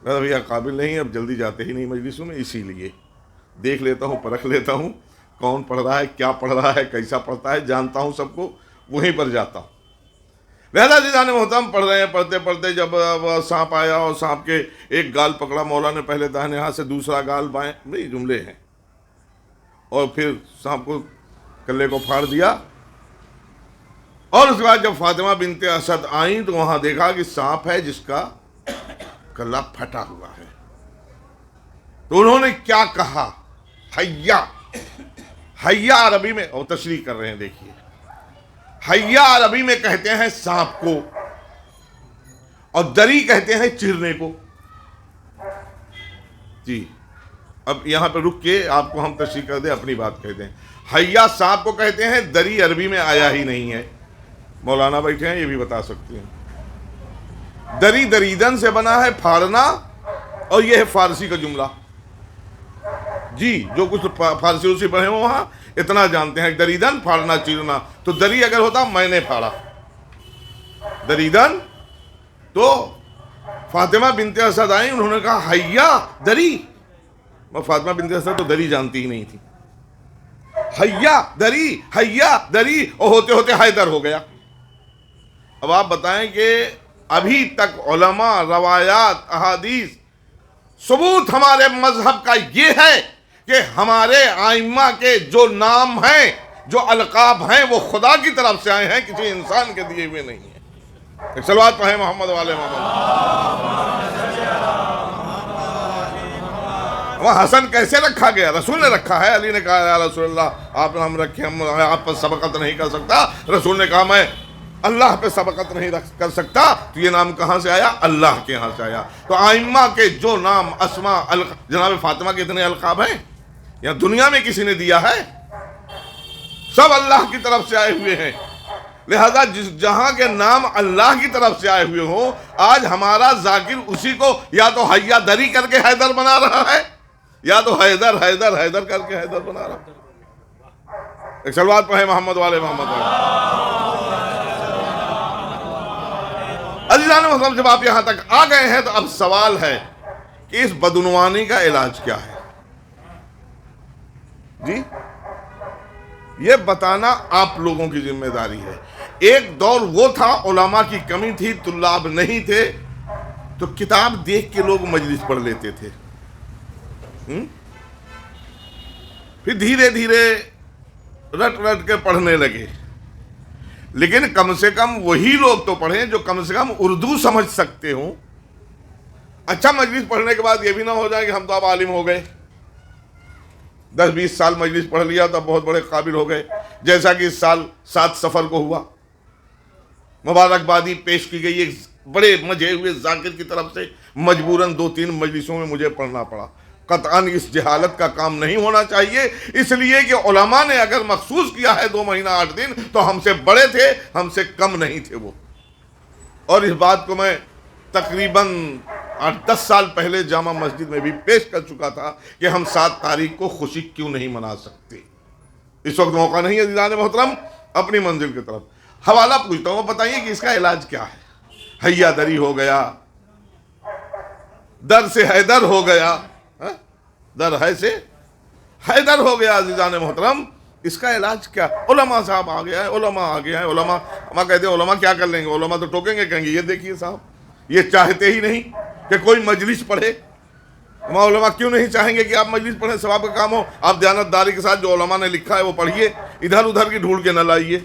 بھیا قابل نہیں، اب جلدی جاتے ہی نہیں مجلسوں میں، اسی لیے دیکھ لیتا ہوں، پرکھ لیتا ہوں کون پڑھ رہا ہے، کیا پڑھ رہا ہے، کیسا پڑھتا ہے، جانتا ہوں سب کو، وہیں پر جاتا ہوں. لہذا جیسے محترم پڑھ رہے ہیں، پڑھتے پڑھتے جب سانپ آیا اور سانپ کے ایک گال پکڑا، مولا نے پہلے داہنے ہاتھ سے، دوسرا گال بائیں، بھئی جملے ہیں، اور پھر سانپ کو کلے کو پھاڑ دیا. اور اس کے بعد جب فاطمہ بنت اسد آئیں تو وہاں دیکھا کہ سانپ ہے جس کا کلا پھٹا ہوا ہے. تو انہوں نے کیا کہا، حیا. حیا عربی میں، اور تشریح کر رہے ہیں دیکھیے، حیا عربی میں کہتے ہیں سانپ کو، اور دری کہتے ہیں چرنے کو. جی اب یہاں پہ رک کے آپ کو ہم تشریح کر دیں، اپنی بات کہہ دیں. حیا سانپ کو کہتے ہیں، دری عربی میں آیا ہی نہیں ہے. مولانا بیٹھے ہیں، یہ بھی بتا سکتے ہیں. دری دریدن سے بنا ہے، پھاڑنا، اور یہ ہے فارسی کا جملہ. جی جو کچھ فارسی اسی پڑھے ہو وہاں اتنا جانتے ہیں، دریدن پھاڑنا چیرنا. تو دری اگر ہوتا میں نے پھاڑا دریدن، تو فاطمہ بنت اسد آئیں، انہوں نے کہا حیا دری. میں فاطمہ بنت اسد تو دری جانتی ہی نہیں تھی. حیا دری، حیا دری، اور ہوتے ہوتے حیدر ہو گیا. اب آپ بتائیں کہ ابھی تک علماء، روایات، احادیث، ثبوت ہمارے مذہب کا یہ ہے کہ ہمارے ائمہ کے جو نام ہیں، جو القاب ہیں، وہ خدا کی طرف سے آئے ہیں، کسی انسان کے دیے ہوئے نہیں ہیں. ایک صلوات پڑھیں محمد والے محمد. وہاں حسن کیسے رکھا گیا؟ رسول نے رکھا ہے. علی نے کہا یا رسول اللہ آپ ہم رکھیں، ہم آپ پر سبقت نہیں کر سکتا. رسول نے کہا میں اللہ پہ سبقت نہیں کر سکتا. تو یہ نام کہاں سے آیا؟ اللہ کے یہاں سے آیا. تو ائمہ کے جو نام، اسماء، جناب فاطمہ کے اتنے القاب ہیں یا دنیا میں کسی نے دیا ہے؟ سب اللہ کی طرف سے آئے ہوئے ہیں. لہذا جہاں کے نام اللہ کی طرف سے آئے ہوئے ہوں، آج ہمارا ذاکر اسی کو یا تو حیا دری کر کے حیدر بنا رہا ہے، یا تو حیدر حیدر حیدر کر کے حیدر بنا رہا ہے. ایک صلوات پڑھیں محمد والے محمد والے. عزیزان محترم جب آپ یہاں تک آ گئے ہیں تو اب سوال ہے کہ اس بدعنوانی کا علاج کیا ہے؟ جی یہ بتانا آپ لوگوں کی ذمہ داری ہے. ایک دور وہ تھا علماء کی کمی تھی، طلاب نہیں تھے، تو کتاب دیکھ کے لوگ مجلس پڑھ لیتے تھے. پھر دھیرے دھیرے رٹ رٹ کے پڑھنے لگے. لیکن کم سے کم وہی لوگ تو پڑھیں جو کم سے کم اردو سمجھ سکتے ہوں. اچھا مجلس پڑھنے کے بعد یہ بھی نہ ہو جائے کہ ہم تو اب عالم ہو گئے، 10-20 سال مجلس پڑھ لیا تو بہت بڑے قابل ہو گئے. جیسا کہ اس سال 7 سفر کو ہوا، مبارکبادی پیش کی گئی ایک بڑے مجھے ہوئے ذاکر کی طرف سے. مجبوراً 2-3 مجلسوں میں مجھے پڑھنا پڑا. قطعاً اس جہالت کا کام نہیں ہونا چاہیے، اس لیے کہ علماء نے اگر مخصوص کیا ہے 2 مہینہ 8 دن تو ہم سے بڑے تھے، ہم سے کم نہیں تھے وہ. اور اس بات کو میں تقریباً 8-10 سال پہلے جامع مسجد میں بھی پیش کر چکا تھا کہ ہم 7 تاریخ کو خوشی کیوں نہیں منا سکتے. اس وقت موقع نہیں ہے عزیزان محترم. اپنی منزل کی طرف حوالہ پوچھتا ہوں، بتائیے کہ اس کا علاج کیا ہے؟ حیا دری ہو گیا، در سے حیدر ہو گیا، در ہے سے حیدر ہو گیا. عزیزان محترم اس کا علاج کیا؟ علماء صاحب آ گیا ہے، علماء آ گیا ہے. علماء ہم کہتے ہیں علماء کیا کر لیں گے؟ علماء تو ٹوکیں گے، کہیں گے یہ دیکھیے صاحب یہ چاہتے ہی نہیں کہ کوئی مجلس پڑھے. علماء کیوں نہیں چاہیں گے کہ آپ مجلس پڑھیں، ثواب کا کام ہو؟ آپ دیانتداری کے ساتھ جو علماء نے لکھا ہے وہ پڑھیے، ادھر ادھر کی ڈھونڈ کے نہ لائیے.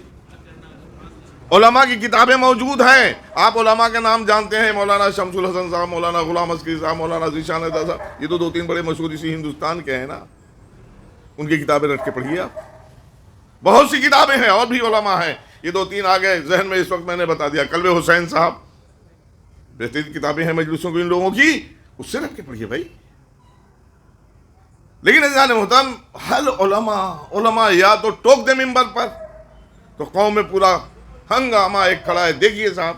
علماء کی کتابیں موجود ہیں. آپ علماء کے نام جانتے ہیں, مولانا شمس الحسن صاحب, مولانا غلام عسکری صاحب, مولانا ذیشان ادا صاحب, یہ تو 2-3 بڑے مشہور اسی ہندوستان کے ہیں نا. ان کی کتابیں رکھ کے پڑھیے آپ. بہت سی کتابیں ہیں, اور بھی علماء ہیں. یہ 2-3 آگے ذہن میں اس وقت میں نے بتا دیا. قلب حسین صاحب, بہترین کتابیں ہیں مجلسوں کی ان لوگوں کی, اس سے رکھ کے پڑھیے بھائی. لیکن عزیزان محترم, ہر علماء یا تو ٹوک دے منبر پر, تو قوم میں پورا ہنگامہ ایک کھڑا ہے, دیکھیے صاحب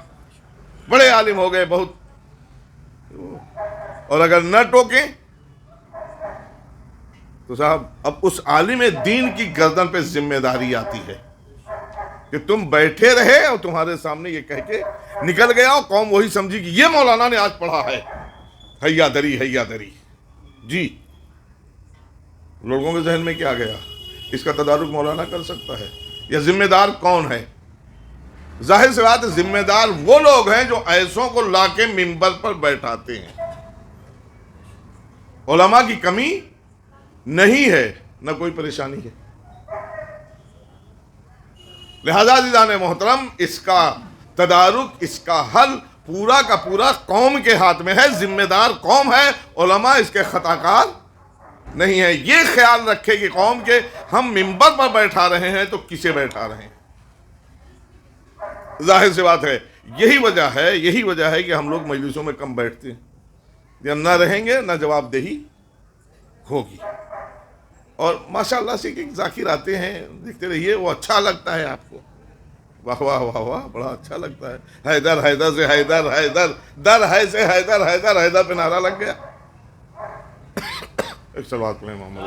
بڑے عالم ہو گئے بہت, اور اگر نہ ٹوکیں تو صاحب اب اس عالم دین کی گردن پہ ذمہ داری آتی ہے کہ تم بیٹھے رہے اور تمہارے سامنے یہ کہہ کے نکل گیا, اور قوم وہی سمجھی کہ یہ مولانا نے آج پڑھا ہے. حیا دری. جی, لوگوں کے ذہن میں کیا گیا؟ اس کا تدارک مولانا کر سکتا ہے؟ یا ذمہ دار کون ہے؟ ظاہر سی بات ہے, ذمہ دار وہ لوگ ہیں جو ایسوں کو لا کے منبر پر بیٹھاتے ہیں. علماء کی کمی نہیں ہے, نہ کوئی پریشانی ہے. لہذا عزیزان محترم, اس کا تدارک, اس کا حل پورا کا پورا قوم کے ہاتھ میں ہے. ذمہ دار قوم ہے, علماء اس کے خطا کار نہیں ہے. یہ خیال رکھے کہ قوم کے ہم منبر پر بیٹھا رہے ہیں تو کسے بیٹھا رہے ہیں. ظاہر سی بات ہے, یہی وجہ ہے کہ ہم لوگ مجلسوں میں کم بیٹھتے ہیں. یا نہ رہیں گے نہ جواب دہی ہوگی. اور ماشاءاللہ سے ایک ذاکر آتے ہیں, دیکھتے رہیے, وہ اچھا لگتا ہے آپ کو. واہ واہ واہ واہ, بڑا اچھا لگتا ہے. حیدر سے حیدر, در ہے سے حیدر پہ نعرہ لگ گیا. ایک صلوات پڑھیں محمد.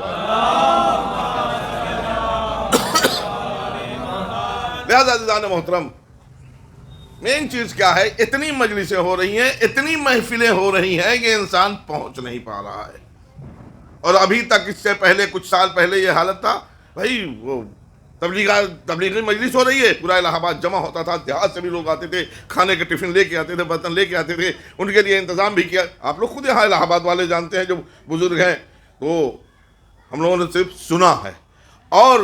لہذا عزیزان محترم, مین چیز کیا ہے, اتنی مجلسیں ہو رہی ہیں, اتنی محفلیں ہو رہی ہیں کہ انسان پہنچ نہیں پا رہا ہے. اور ابھی تک, اس سے پہلے کچھ سال پہلے یہ حالت تھا بھائی, وہ تبلیغی مجلس ہو رہی ہے, پورا الہ آباد جمع ہوتا تھا, دیہات سے بھی لوگ آتے تھے, کھانے کے ٹفن لے کے آتے تھے, برتن لے کے آتے تھے, ان کے لیے انتظام بھی کیا. آپ لوگ خود یہاں الہ آباد والے جانتے ہیں, جو بزرگ ہیں, تو ہم لوگوں نے صرف سنا ہے. اور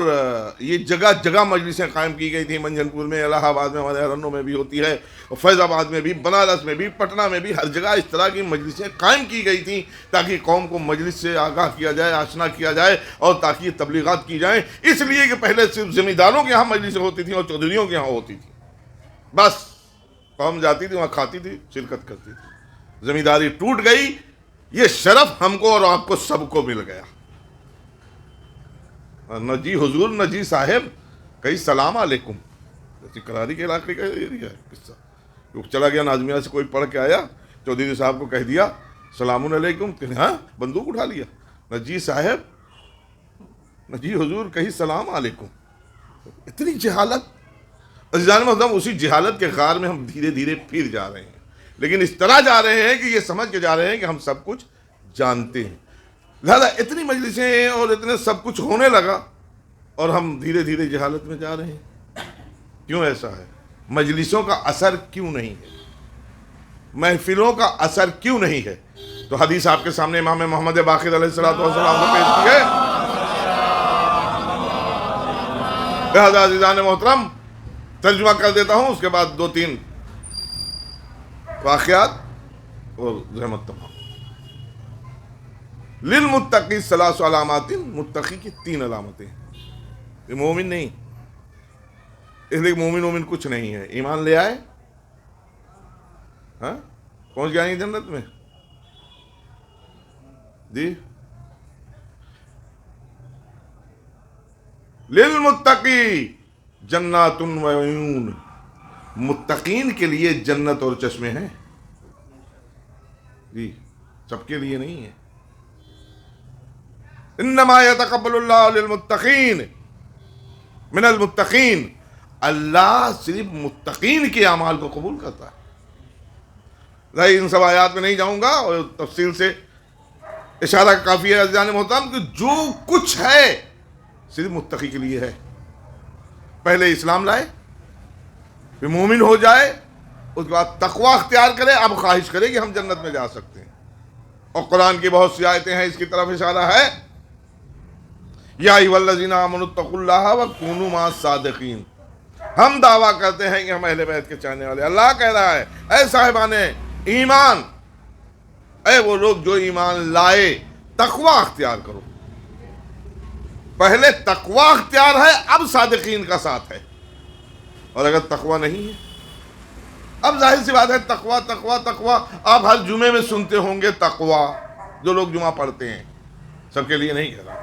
یہ جگہ جگہ مجلسیں قائم کی گئی تھیں. منجن پور میں, الہ آباد میں, ہمارے ارنوں میں بھی ہوتی ہے, فیض آباد میں بھی, بنارس میں بھی, پٹنہ میں بھی, ہر جگہ اس طرح کی مجلسیں قائم کی گئی تھیں تاکہ قوم کو مجلس سے آگاہ کیا جائے, آشنا کیا جائے, اور تاکہ تبلیغات کی جائیں. اس لیے کہ پہلے صرف زمینداروں کے یہاں مجلسیں ہوتی تھیں اور چودھریوں کے یہاں ہوتی تھیں. بس قوم جاتی تھی, وہاں کھاتی تھی, شرکت کرتی تھی. زمینداری ٹوٹ گئی, یہ شرف ہم کو اور آپ کو سب کو مل گیا. نہ جی حضور نہ جی صاحب, کئی سلام علیکم. جیسے کراری کے علاقے کا ایریا ہے قصہ. چلا گیا نازمیہ سے, کوئی پڑھ کے آیا, چودھری صاحب کو کہہ دیا سلام علیکم, ہاں بندوق اٹھا لیا. نہ جی صاحب نہ جی حضور, کہیں سلام علیکم. اتنی جہالت. عزیزان محترم, اسی جہالت کے غار میں ہم دھیرے دھیرے پھر جا رہے ہیں, لیکن اس طرح جا رہے ہیں کہ یہ سمجھ کے جا رہے ہیں کہ ہم سب کچھ جانتے ہیں. لہذا اتنی مجلسیں ہیں اور اتنے سب کچھ ہونے لگا, اور ہم دھیرے دھیرے جہالت میں جا رہے ہیں. کیوں ایسا ہے؟ مجلسوں کا اثر کیوں نہیں ہے, محفلوں کا اثر کیوں نہیں ہے؟ تو حدیث آپ کے سامنے امام محمد باقر علیہ الصلوۃ والسلام نے پیش کی ہے. لہذا عزیزان محترم, ترجمہ کر دیتا ہوں, اس کے بعد 2-3 واقعات اور رحمت تمام. للمتقی ثلاث علامات, متقی کی 3 علامتیں. یہ مومن نہیں, اس لیے مومن کچھ نہیں ہے. ایمان لے آئے, ہاں پہنچ جائیں گے جنت میں. جی, للمتقی جنات و عیون, متقین کے لیے جنت اور چشمے ہیں. جی, سب کے لیے نہیں ہے. انما یتقبل اللہ للمتقین من المتقین, اللہ صرف متقین کے اعمال کو قبول کرتا ہے. ان سب آیات میں نہیں جاؤں گا, اور تفصیل سے اشارہ کافی ہے عزیزان محترم کہ جو کچھ ہے صرف متقی کے لیے ہے. پہلے اسلام لائے, پھر مومن ہو جائے, اس کے بعد تقوی اختیار کرے, اب خواہش کرے کہ ہم جنت میں جا سکتے ہیں. اور قرآن کی بہت سی آیتیں ہیں اس کی طرف اشارہ ہے. یا ایھا الذین آمنوا اتقوا اللہ وکونوا مع الصادقین, ہم دعویٰ کرتے ہیں کہ ہم اہل بیت کے چاہنے والے. اللہ کہہ رہا ہے اے صاحبان ایمان، اے وہ لوگ جو ایمان لائے، تقوی اختیار کرو. پہلے تقوی اختیار ہے، اب صادقین کا ساتھ ہے. اور اگر تقوی نہیں ہے، اب ظاہر سی بات ہے تقوی تقوی تقوی آپ ہر جمعے میں سنتے ہوں گے. تقوی جو لوگ جمعہ پڑھتے ہیں، سب کے لیے نہیں کہہ رہا،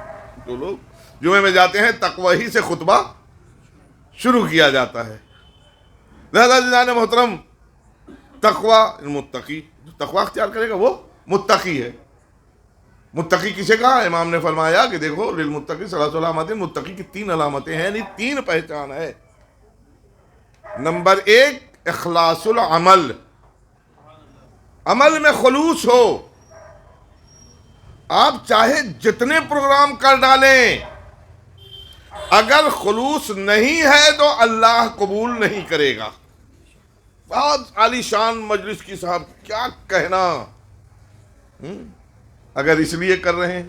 جو لوگ جمعے میں جاتے ہیں تقوی ہی سے خطبہ شروع کیا جاتا ہے. لہذا جنان محترم، تقوی متقی، جو تقوی اختیار کرے گا وہ متقی ہے. متقی کسے کہا؟ امام نے فرمایا کہ دیکھو للمتقی ثلاث علامات، متقی کی 3 علامتیں ہیں، یعنی 3 پہچان ہے. نمبر 1 اخلاص العمل، عمل میں خلوص ہو. آپ چاہے جتنے پروگرام کر ڈالیں، اگر خلوص نہیں ہے تو اللہ قبول نہیں کرے گا. بہت عالی شان مجلس کی صاحب، کیا کہنا. اگر اس لیے کر رہے ہیں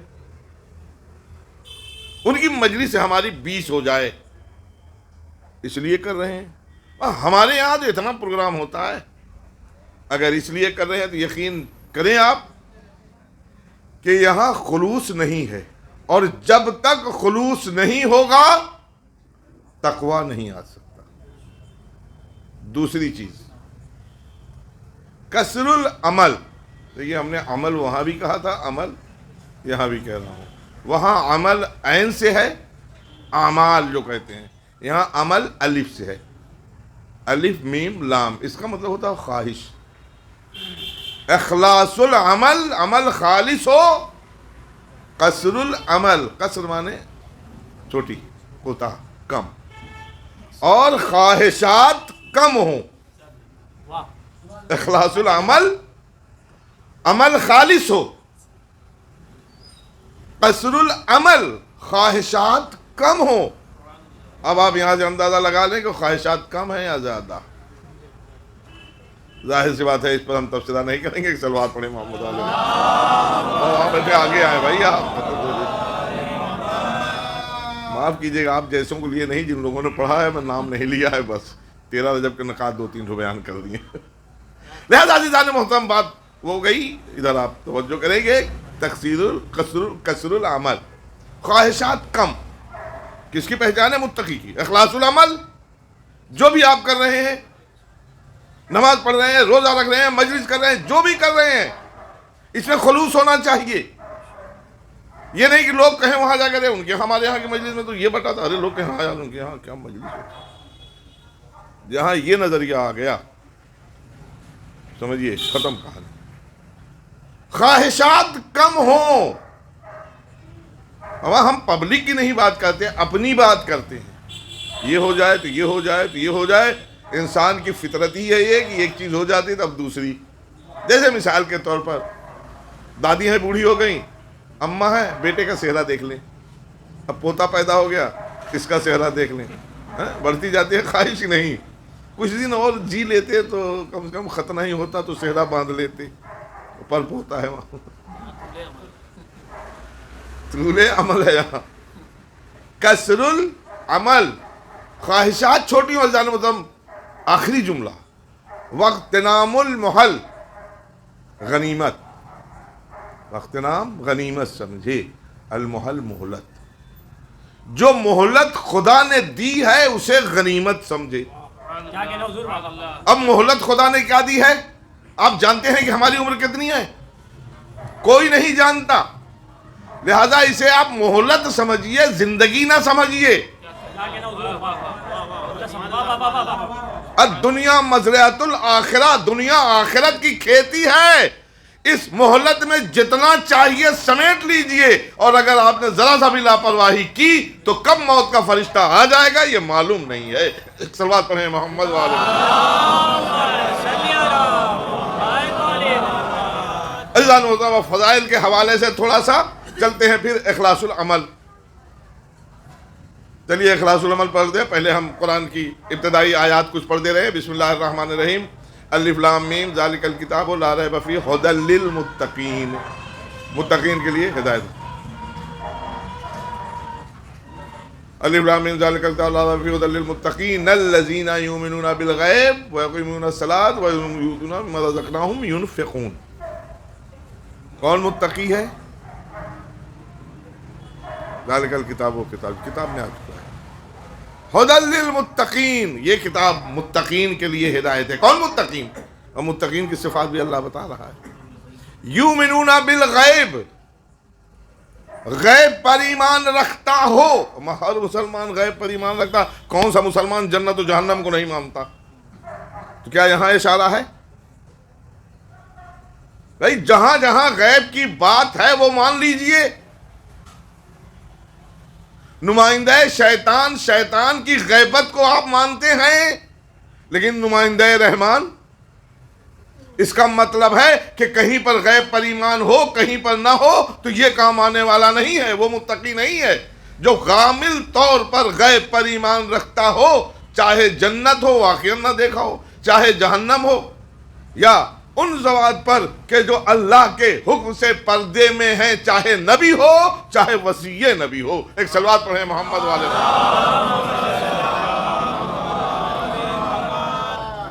ان کی مجلس سے ہماری 20 ہو جائے، اس لیے کر رہے ہیں. ہمارے یہاں تو اتنا پروگرام ہوتا ہے، اگر اس لیے کر رہے ہیں تو یقین کریں آپ کہ یہاں خلوص نہیں ہے. اور جب تک خلوص نہیں ہوگا تقوی نہیں آ سکتا. دوسری چیز کثر العمل. دیکھیے ہم نے عمل وہاں بھی کہا تھا، عمل یہاں بھی کہہ رہا ہوں. وہاں عمل عین سے ہے، اعمال جو کہتے ہیں، یہاں عمل الف سے ہے. الف میم لام، اس کا مطلب ہوتا ہے خواہش. اخلاص العمل، عمل خالص ہو. قصر العمل، قصر مانے چھوٹی، کوتاہ، کم. اور خواہشات کم ہوں. اخلاص العمل، عمل خالص ہو. قصر العمل، خواہشات کم ہوں. اب آپ یہاں سے اندازہ لگا لیں کہ خواہشات کم ہیں یا زیادہ. ظاہر سی بات ہے، اس پر ہم تبصرہ نہیں کریں گے. ایک صلوات پڑھیں محمد علیہ. وہاں بیٹھے آگے آئے بھائی، آپ معاف کیجیے گا، آپ جیسوں کو لیے نہیں، جن لوگوں نے پڑھا ہے میں نام نہیں لیا ہے، بس 13 رجب کے نکات 2-3 بیان کر دیے. لہذا عزیزان محترم بات ہو گئی، ادھر آپ توجہ کریں گے. کثر العمل، خواہشات کم. کس کی پہچان ہے؟ متقی کی. اخلاص العمل، جو بھی آپ کر رہے ہیں، نماز پڑھ رہے ہیں، روزہ رکھ رہے ہیں، مجلس کر رہے ہیں، جو بھی کر رہے ہیں، اس میں خلوص ہونا چاہیے. یہ نہیں کہ لوگ کہیں وہاں جا کر ان کے ہمارے یہاں کی مجلس میں تو یہ بتا تھا، ارے لوگ کہیں وہاں ان کے یہاں کیا مجلس ہے. جہاں یہ نظریہ آ گیا سمجھیے ختم کہانی. خواہشات کم ہوں. ہم پبلک کی نہیں بات کرتے، اپنی بات کرتے ہیں. یہ ہو جائے تو یہ ہو جائے تو یہ ہو جائے. انسان کی فطرت ہی ہے یہ کہ ایک چیز ہو جاتی ہے تب دوسری. جیسے مثال کے طور پر دادی ہیں، بوڑھی ہو گئیں، اماں ہیں، بیٹے کا چہرہ دیکھ لیں. اب پوتا پیدا ہو گیا، اس کا چہرہ دیکھ لیں. بڑھتی جاتی ہے خواہش ہی نہیں. کچھ دن اور جی لیتے تو کم سے کم ختنہ ہی ہوتا تو چہرہ باندھ لیتے. پر پوتا ہے وہاں، طول عمل ہے یہاں. کثر العمل، خواہشات چھوٹی اور جان مطلب. آخری جملہ واغتنام المحل، غنیمت. واغتنام غنیمت سمجھے، المحل مہلت. جو مہلت خدا نے دی ہے اسے غنیمت سمجھے. اب مہلت خدا نے کیا دی ہے؟ آپ جانتے ہیں کہ ہماری عمر کتنی ہے؟ کوئی نہیں جانتا. لہذا اسے آپ مہلت سمجھیے، زندگی نہ سمجھیے. الدنیا مزرعۃ الآخرہ، دنیا آخرت کی کھیتی ہے. اس مہلت میں جتنا چاہیے سمیٹ لیجئے. اور اگر آپ نے ذرا سا بھی لاپرواہی کی تو کب موت کا فرشتہ آ جائے گا یہ معلوم نہیں ہے. صلوات پڑھیں محمد والے. اللہ فضائل کے حوالے سے تھوڑا سا چلتے ہیں. پھر اخلاص العمل. چلیے اخلاص العمل پڑھ دیں. پہلے ہم قرآن کی ابتدائی آیات کچھ پڑھ دے رہے ہیں. بسم اللہ الرحمن الرحیم. الف لام میم ذالک الکتاب لا ریب فیہ ھدی للمتقین. متقین کے لیے ہدایت. الف لام میم ذالک الکتاب لا ریب فیہ ھدی للمتقین الذین یؤمنون بالغیب ویقیمون الصلاۃ ویؤتون مما رزقناہم ینفقون. کون متقی ہے؟ ذالک الکتاب، وہ کتاب میں آ چکا ہے. ھدی للمتقین، یہ کتاب متقین کے لیے ہدایت ہے. کون متقین؟ اور متقین کی صفات بھی اللہ بتا رہا ہے. یؤمنون بالغیب، غیب پر ایمان رکھتا ہو. ہر مسلمان غیب پر ایمان رکھتا. کون سا مسلمان جنت و جہنم کو نہیں مانتا؟ تو کیا یہاں اشارہ ہے؟ بھائی جہاں جہاں غیب کی بات ہے وہ مان لیجئے. نمائندہ شیطان، شیطان کی غیبت کو آپ مانتے ہیں، لیکن نمائندہ رحمان، اس کا مطلب ہے کہ کہیں پر غیب پر ایمان ہو کہیں پر نہ ہو تو یہ کام آنے والا نہیں ہے. وہ متقی نہیں ہے. جو غامل طور پر غیب پر ایمان رکھتا ہو، چاہے جنت ہو واقعا نہ دیکھا ہو، چاہے جہنم ہو، یا ان زوات پر کہ جو اللہ کے حکم سے پردے میں ہیں، چاہے نبی ہو چاہے وصی نبی ہو. ایک صلوات پڑھیں محمد والے.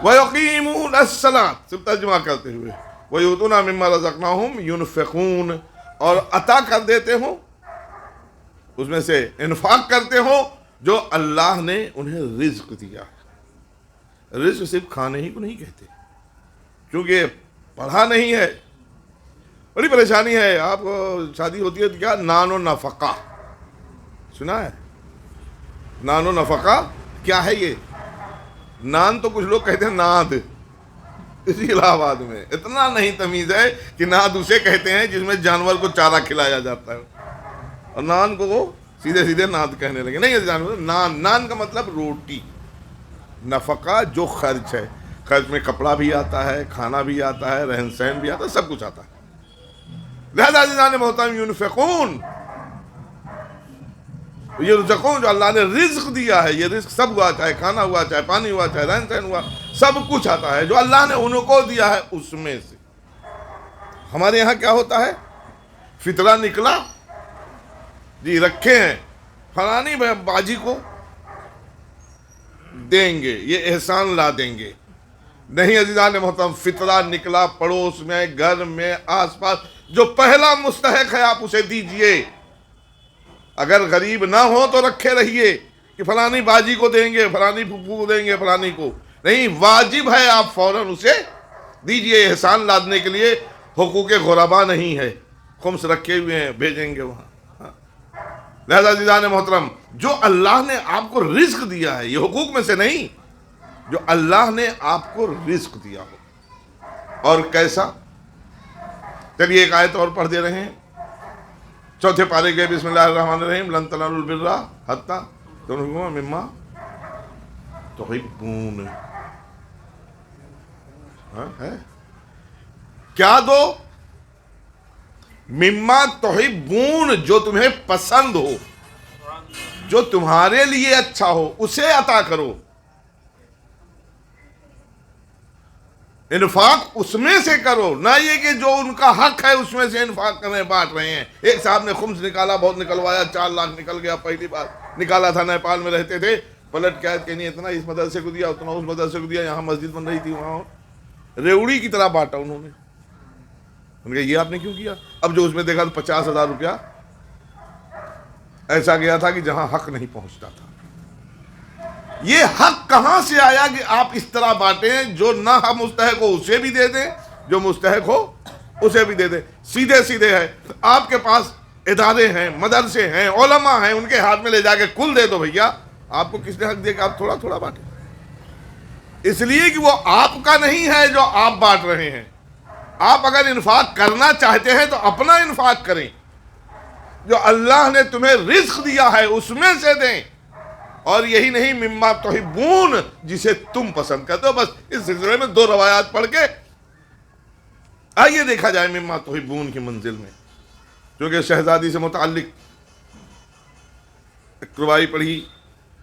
وَيُقِيمُونَ الصَّلَاةَ، صرف ترجمہ کرتے ہوئے، وَيُؤْتُونَ مِمَّا رَزَقْنَاهُمْ يُنْفِقُونَ، اور عطا کر دیتے ہوں، اس میں سے انفاق کرتے ہوں جو اللہ نے انہیں رزق دیا ہے. رزق صرف کھانے ہی کو نہیں کہتے، کیونکہ پڑھا نہیں ہے. بڑی پریشانی ہے. آپ کو شادی ہوتی ہے تو کیا نان و نفقہ سنا ہے؟ نان و نفقہ کیا ہے؟ یہ نان تو کچھ لوگ کہتے ہیں ناد. اسی الہ آباد میں اتنا نہیں تمیز ہے کہ ناد اسے کہتے ہیں جس میں جانور کو چارہ کھلایا جاتا ہے، اور نان کو وہ سیدھے سیدھے ناد کہنے لگے. نہیں جانور، نان، نان کا مطلب روٹی. نفقہ جو خرچ ہے، خرچ میں کپڑا بھی آتا ہے، کھانا بھی آتا ہے، رہن سہن بھی آتا ہے، سب کچھ آتا ہے. لہذا عزیزان محترم، ینفقون، یہ رزقوں جو اللہ نے رزق دیا ہے، یہ رزق سب ہوا، چاہے کھانا ہوا، چاہے پانی ہوا، چاہے رہن سہن ہوا، سب کچھ آتا ہے جو اللہ نے ان کو دیا ہے اس میں سے. ہمارے یہاں کیا ہوتا ہے؟ فطرہ نکلا جی، رکھے ہیں فلانی باجی کو دیں گے، یہ احسان لا دیں گے. نہیں عزیزان محترم، فطرہ نکلا پڑوس میں، گھر میں، آس پاس، جو پہلا مستحق ہے آپ اسے دیجئے. اگر غریب نہ ہو تو رکھے رہیے کہ فلانی باجی کو دیں گے، فلانی پھپھو کو دیں گے، فلانی کو نہیں. واجب ہے آپ فوراً اسے دیجئے احسان لادنے کے لیے. حقوق غربا نہیں ہے، خمس رکھے ہوئے ہیں، بھیجیں گے وہاں. لہذا عزیزان محترم، جو اللہ نے آپ کو رزق دیا ہے، یہ حقوق میں سے نہیں، جو اللہ نے آپ کو رزق دیا ہو. اور کیسا؟ چلیے ایک آیت اور پڑھ دے رہے ہیں، چوتھے پارے کے، بسم اللہ الرحمن الرحیم. لن تنالوا البر حتی تنفقوا مما تحبون. ہے کیا دو؟ مما تحبون، جو تمہیں پسند ہو، جو تمہارے لیے اچھا ہو، اسے عطا کرو. انفاق اس میں سے کرو، نہ یہ کہ جو ان کا حق ہے اس میں سے انفاق کرنے بانٹ رہے ہیں. ایک صاحب نے خمس نکالا، بہت نکلوایا، 4 لاکھ نکل گیا. پہلی بار نکالا تھا، نیپال میں رہتے تھے. پلٹ کے کہ نہیں اتنا اس مدرسے کو دیا، اتنا اس مدرسے کو دیا. یہاں مسجد بن رہی تھی، وہاں ریوڑی کی طرح بانٹا انہوں نے. ان کا یہ آپ نے کیوں کیا؟ اب جو اس میں دیکھا تو 50,000 روپیہ ایسا گیا تھا کہ جہاں حق نہیں پہنچتا تھا. یہ حق کہاں سے آیا کہ آپ اس طرح بانٹیں؟ جو نہ مستحق ہو اسے بھی دے دیں، جو مستحق ہو اسے بھی دے دیں. سیدھے سیدھے ہے. آپ کے پاس ادارے ہیں، مدرسے ہیں، علماء ہیں، ان کے ہاتھ میں لے جا کے کل دے دو. بھیا آپ کو کس نے حق دیا کہ آپ تھوڑا تھوڑا بانٹیں؟ اس لیے کہ وہ آپ کا نہیں ہے جو آپ بانٹ رہے ہیں. آپ اگر انفاق کرنا چاہتے ہیں تو اپنا انفاق کریں. جو اللہ نے تمہیں رزق دیا ہے اس میں سے دیں. اور یہی نہیں، مما تحبون، جسے تم پسند کرتے ہو. بس اس سلسلے میں 2 روایات پڑھ کے آئیے دیکھا جائے مما تحبون کی منزل میں. کیونکہ شہزادی سے متعلق ایک روائی پڑھی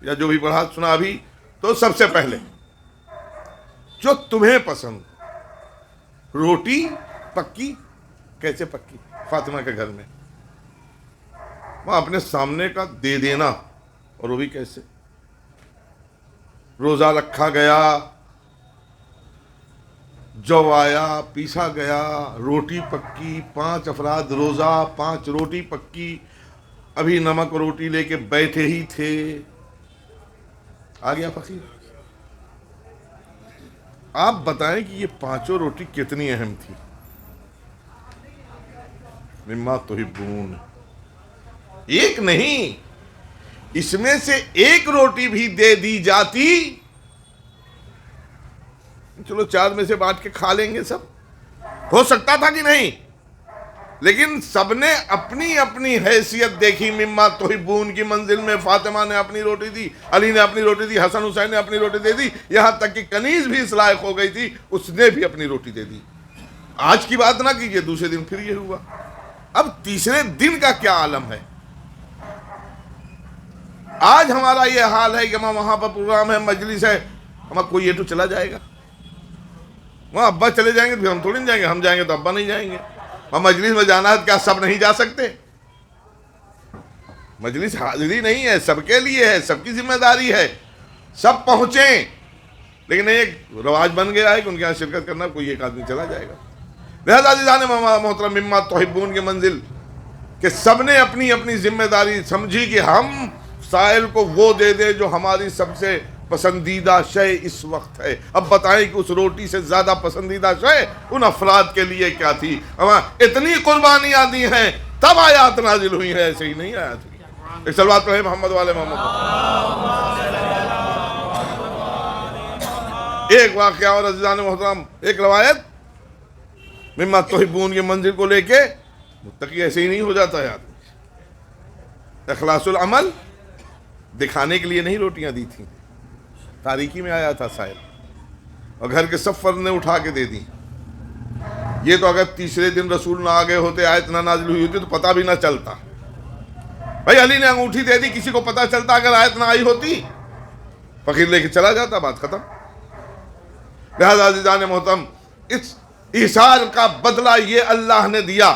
یا جو بھی پڑھا سنا ابھی، تو سب سے پہلے جو تمہیں پسند. روٹی پکی، کیسے پکی؟ فاطمہ کے گھر میں وہاں اپنے سامنے کا دے دینا. اور وہ بھی کیسے؟ روزہ رکھا گیا، جو آیا پیسا گیا، روٹی پکی، 5 افراد روزہ، 5 روٹی پکی، ابھی نمک روٹی لے کے بیٹھے ہی تھے، آ گیا فقیر۔ آپ بتائیں کہ یہ 5 روٹی کتنی اہم تھی؟ مما تحبون، ایک نہیں، اس میں سے ایک روٹی بھی دے دی جاتی، چلو 4 میں سے بانٹ کے کھا لیں گے سب، ہو سکتا تھا کہ نہیں؟ لیکن سب نے اپنی اپنی حیثیت دیکھی۔ مما تحبون کی منزل میں فاطمہ نے اپنی روٹی دی، علی نے اپنی روٹی دی، حسن حسین نے اپنی روٹی دے دی، یہاں تک کہ کنیز بھی اس لائق ہو گئی تھی، اس نے بھی اپنی روٹی دے دی۔ آج کی بات نہ کیجئے، دوسرے دن پھر یہ ہوا۔ اب تیسرے دن کا کیا عالم ہے؟ آج ہمارا یہ حال ہے کہ وہاں پر پروگرام ہے، مجلس ہے، ہمارا کوئی یہ تو چلا جائے گا، وہاں ابا چلے جائیں گے تو پھر ہم تھوڑی نہیں جائیں گے، ہم جائیں گے تو ابا نہیں جائیں گے۔ اور مجلس میں جانا ہے، کیا سب نہیں جا سکتے؟ مجلس حاضری نہیں ہے، سب کے لیے ہے، سب کی ذمہ داری ہے، سب پہنچیں، لیکن ایک رواج بن گیا ہے کہ ان کے یہاں شرکت کرنا، کوئی ایک آدمی چلا جائے گا۔ لہذا عزیزان محترم، مما تحبون کی منزل کہ سب نے اپنی اپنی ذمہ داری سمجھی کہ ہم سائل کو وہ دے دیں جو ہماری سب سے پسندیدہ شے اس وقت ہے۔ اب بتائیں کہ اس روٹی سے زیادہ پسندیدہ شے ان افراد کے لیے کیا تھی؟ اتنی قربانیاں دی ہیں، تب آیات نازل ہوئی ہیں، ایسے ہی نہیں آیات ہوئی۔ ایک صلوات پڑھیں محمد والے محمد۔ ایک واقعہ اور عزیزان محترم، ایک روایت مما تحبون کی منزل کو لے کے، متقی ایسے ہی نہیں ہو جاتا ہے آدمی۔ اخلاص العمل دکھانے کے لیے نہیں روٹیاں دی تھیں، تاریکی میں آیا تھا سائل، اور گھر کے سب فرد نے اٹھا کے دے دی۔ یہ تو اگر تیسرے دن رسول نہ آگے ہوتے، آیت نہ نازل ہوئی ہوتی تو پتہ بھی نہ چلتا۔ بھائی علی نے انگوٹھی دے دی، کسی کو پتہ چلتا اگر آیت نہ آئی ہوتی؟ فقیر لے کے چلا جاتا، بات ختم۔ لہذا عزیزان محترم، اس ایثار کا بدلہ یہ اللہ نے دیا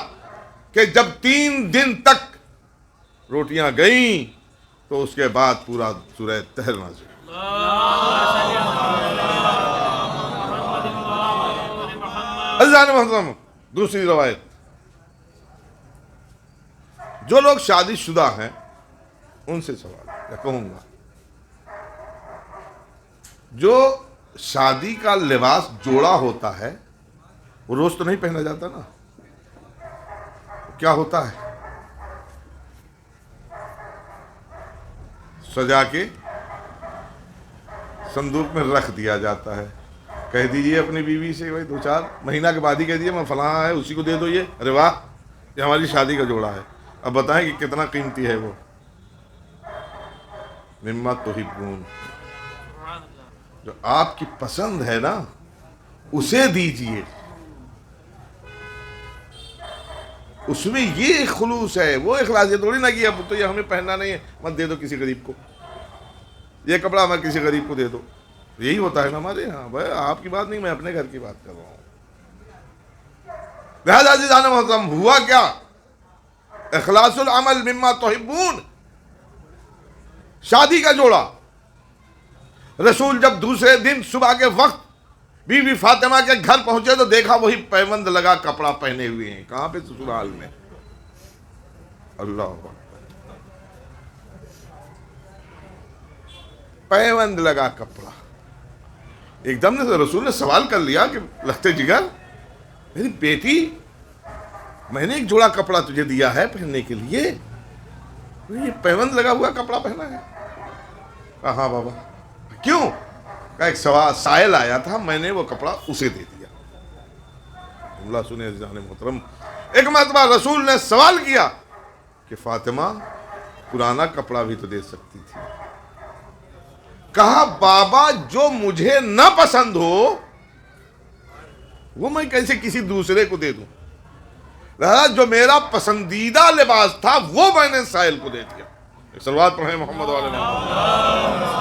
کہ جب 3 دن تک روٹیاں گئیں تو اس کے بعد پورا سورہ طحر نازل۔ عزیزان محترم، دوسری روایت، جو لوگ شادی شدہ ہیں ان سے سوال یا کہوں گا، جو شادی کا لباس جوڑا ہوتا ہے وہ روز تو نہیں پہنا جاتا نا، کیا ہوتا ہے؟ سجا کے صندوق میں رکھ دیا جاتا ہے۔ کہہ دیجئے اپنی بیوی سے، بھائی 2-4 مہینہ کے بعد ہی کہہ دیجئے میں فلاں ہے اسی کو دے دو، یہ ارے واہ یہ ہماری شادی کا جوڑا ہے۔ اب بتائیں کہ کتنا قیمتی ہے وہ۔ مما تحبون، جو آپ کی پسند ہے نا اسے دیجئے، اس میں یہ خلوص ہے، وہ اخلاص ہے تھوڑی نہ کہ اب تو یہ ہمیں پہننا نہیں ہے، مت دے دو کسی غریب کو، یہ کپڑا میں کسی غریب کو دے دو، یہی ہوتا ہے نا ہمارے یہاں۔ بھائی آپ کی بات نہیں، میں اپنے گھر کی بات کر رہا ہوں۔ لہذا عزیزان محترم، ہوا کیا؟ اخلاص العمل مما تحبون، شادی کا جوڑا۔ رسول جب دوسرے دن صبح کے وقت بی بی فاطمہ کے گھر پہنچے تو دیکھا وہی پیوند لگا کپڑا پہنے ہوئے ہیں۔ کہاں پہ؟ سسرال میں۔ اللہ اکبر، پیوند لگا کپڑا۔ ایک دم نے رسول نے سوال کر لیا کہ لختے جگر میری بیٹی، میں نے ایک جوڑا کپڑا تجھے دیا ہے پہننے کے لیے، یہ پیوند لگا ہوا کپڑا پہنا ہے؟ ہاں بابا۔ کیوں؟ کہ ایک سائل آیا تھا، میں نے وہ کپڑا اسے دے دیا۔ اللہ سنے عزیزان محترم، ایک مرتبہ رسول نے سوال کیا کہ فاطمہ پرانا کپڑا بھی تو دے سکتی تھی۔ کہا بابا جو مجھے نہ پسند ہو وہ میں کیسے کسی دوسرے کو دے دوں؟ لہذا جو میرا پسندیدہ لباس تھا وہ میں نے سائل کو دے دیا۔ صلوات پڑھیں محمد والے محمد۔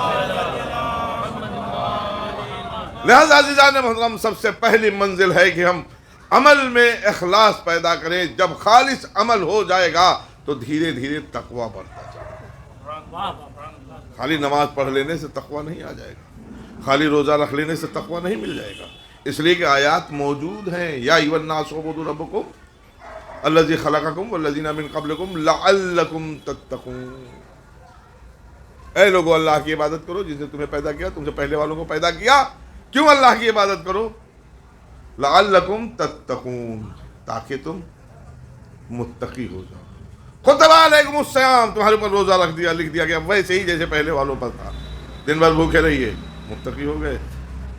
لہذا عزیزان محترم، سب سے پہلی منزل ہے کہ ہم عمل میں اخلاص پیدا کریں۔ جب خالص عمل ہو جائے گا تو دھیرے دھیرے تقویٰ بڑھتا جائے گا۔ خالی نماز پڑھ لینے سے تقوی نہیں آ جائے گا، خالی روزہ رکھ لینے سے تقوی نہیں مل جائے گا، اس لیے کہ آیات موجود ہیں، یا ایھا الناس اعبدوا ربکم الذی خلقکم والذین من قبلکم لعلکم تتقون۔ اے لوگو اللہ کی عبادت کرو جس نے تمہیں پیدا کیا، تم سے پہلے والوں کو پیدا کیا، کیوں اللہ کی عبادت کرو؟ لعلکم تتقون، تاکہ تم متقی ہو جاؤ۔ کتب علیکم الصیام، تمہارے اوپر روزہ لکھ دیا گیا ویسے ہی جیسے پہلے والوں پر تھا، دن بھر بھوکے رہیے، متقی ہو گئے،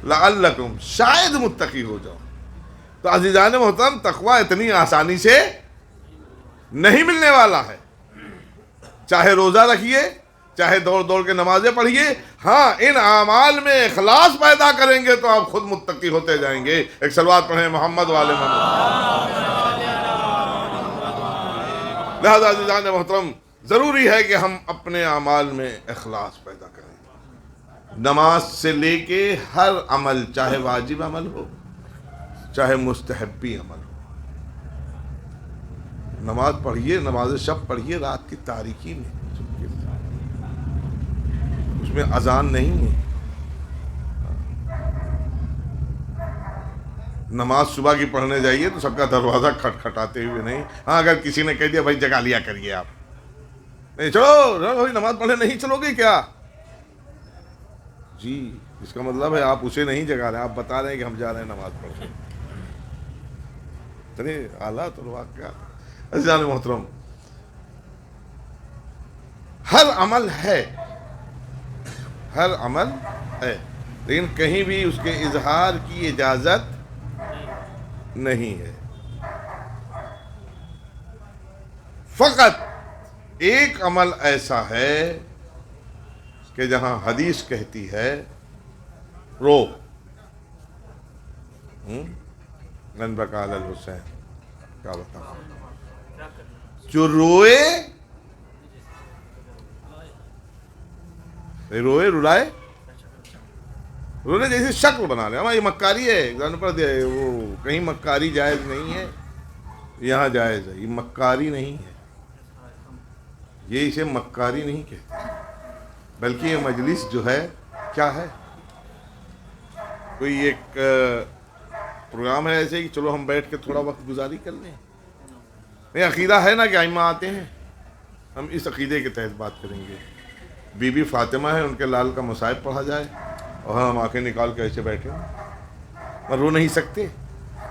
لعلکم، شاید متقی ہو جاؤ۔ تو عزیزان محترم، تقوی اتنی آسانی سے نہیں ملنے والا ہے، چاہے روزہ رکھیے، چاہے دوڑ کے نمازیں پڑھیے، ہاں ان اعمال میں اخلاص پیدا کریں گے تو آپ خود متقی ہوتے جائیں گے۔ ایک صلوات پڑھیں محمد والے محمد۔ لہذا عزیزان محترم، ضروری ہے کہ ہم اپنے اعمال میں اخلاص پیدا کریں۔ نماز سے لے کے ہر عمل، چاہے واجب عمل ہو، چاہے مستحبی عمل ہو، نماز پڑھیے، نماز شب پڑھیے رات کی تاریکی میں، اس میں اذان نہیں ہے۔ نماز صبح کی پڑھنے جائیے تو سب کا دروازہ کھٹکھٹاتے ہوئے نہیں، ہاں اگر کسی نے کہہ دیا بھائی جگا لیا کریے آپ، نہیں چلو نماز پڑھنے نہیں چلو گے کیا؟ جی اس کا مطلب ہے آپ اسے نہیں جگا رہے، آپ بتا رہے ہیں کہ ہم جا رہے ہیں نماز پڑھنے۔ چلیے حالات اور واقعات۔ عزیزان محترم، ہر عمل ہے، ہر عمل ہے، لیکن کہیں بھی اس کے اظہار کی اجازت نہیں ہے۔ فقط ایک عمل ایسا ہے کہ جہاں حدیث کہتی ہے رو من بکا علی الحسین، کیا بتاؤ، جو روئے رلائے، رونے جیسی شکل بنا لے، ہماری مکاری ہے، ایگزام پر دیا ہے، وہ کہیں مکاری جائز نہیں ہے، یہاں جائز ہے، یہ مکاری نہیں ہے، یہ اسے مکاری نہیں کہتے، بلکہ یہ مجلس جو ہے کیا ہے، کوئی ایک پروگرام ہے ایسے کہ چلو ہم بیٹھ کے تھوڑا وقت گزاری کر لیں، نہیں عقیدہ ہے نا کہ ائمہ آتے ہیں، ہم اس عقیدے کے تحت بات کریں گے۔ بی بی فاطمہ ہے، ان کے لال کا مصائب پڑھا جائے اور ہم آنکھیں نکال کے ایسے بیٹھے اور رو نہیں سکتے،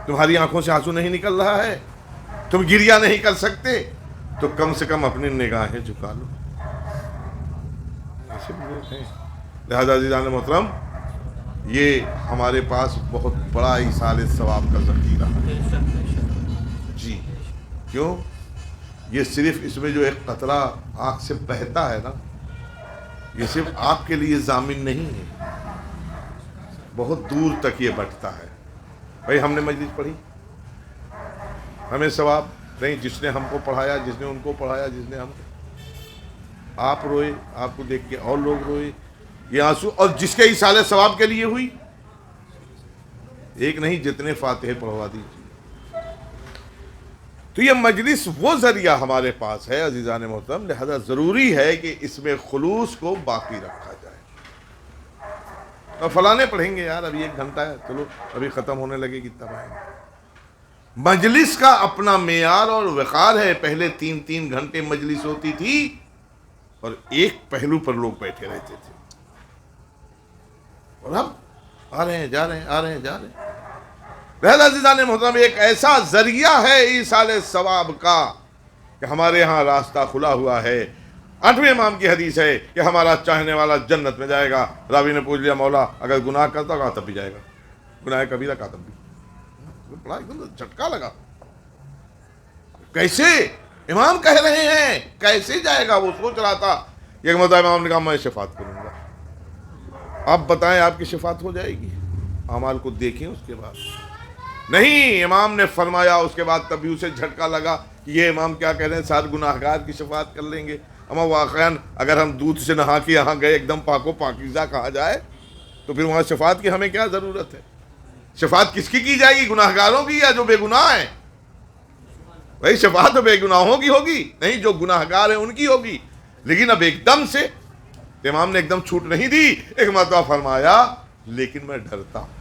تمہاری آنکھوں سے آنسو نہیں نکل رہا ہے، تم گریہ نہیں کر سکتے، تو کم سے کم اپنی نگاہیں جھکا لو۔ ایسے بھی لوگ ہیں۔ لہذا عزیزان محترم، یہ ہمارے پاس بہت بڑا ایصال ثواب کا ذخیرہ ہے۔ جی کیوں؟ یہ صرف اس میں جو ایک قطرہ آنکھ سے بہتا ہے نا، یہ صرف آپ کے لیے ضامن نہیں ہے، بہت دور تک یہ بٹتا ہے۔ بھائی ہم نے مجلس پڑھی، ہمیں ثواب نہیں، جس نے ہم کو پڑھایا، جس نے ان کو پڑھایا، جس نے ہم کو، آپ روئے، آپ کو دیکھ کے اور لوگ روئے، یہ آنسو، اور جس کے ایصال ثواب کے لیے ہوئی، ایک نہیں جتنے فاتحے پڑھوا دیجیے۔ تو یہ مجلس وہ ذریعہ ہمارے پاس ہے عزیزان محترم، لہذا ضروری ہے کہ اس میں خلوص کو باقی رکھا جائے۔ اور فلانے پڑھیں گے یار، ابھی 1 گھنٹہ ہے، چلو ابھی ختم ہونے لگے گی تب آئیں گے۔ مجلس کا اپنا معیار اور وقار ہے۔ پہلے 3 گھنٹے مجلس ہوتی تھی اور ایک پہلو پر لوگ بیٹھے رہتے تھے، اور اب آ رہے ہیں جا رہے ہیں، آ رہے ہیں جا رہے ہیں۔ لہذا عزیزان محترم، ایک ایسا ذریعہ ہے ایصال ثواب کا کہ ہمارے ہاں راستہ کھلا ہوا ہے۔ 8ویں امام کی حدیث ہے کہ ہمارا چاہنے والا جنت میں جائے گا۔ راوی نے پوچھ لیا مولا اگر گناہ کرتا ہوگا تب بھی جائے گا، گناہ کبیرہ کا تب بھی؟ بڑا ایک دم جھٹکا لگا، کیسے امام کہہ رہے ہیں، کیسے جائے گا؟ وہ سوچ رہا تھا۔ ایک مرتبہ امام نے کہا میں شفاعت کروں گا، آپ بتائیں آپ کی شفاعت ہو جائے گی؟ اعمال کو دیکھیں اس کے بعد نہیں۔ امام نے فرمایا اس کے بعد تبھی اسے جھٹکا لگا کہ یہ امام کیا کہہ رہے ہیں، سات گناہگار کی شفاعت کر لیں گے۔ اما واقعاً اگر ہم دودھ سے نہا کے یہاں گئے، ایک دم پاک و پاکیزہ کہا جائے، تو پھر وہاں شفاعت کی ہمیں کیا ضرورت ہے؟ شفاعت کس کی جائے گی، گناہگاروں کی یا جو بے گناہ ہیں؟ بھائی شفاعت تو بے گناہوں کی ہوگی، نہیں جو گناہگار ہیں ان کی ہوگی۔ لیکن اب ایک دم سے امام نے ایک دم چھوٹ نہیں دی، ایک مرتبہ فرمایا لیکن میں ڈرتا ہوں،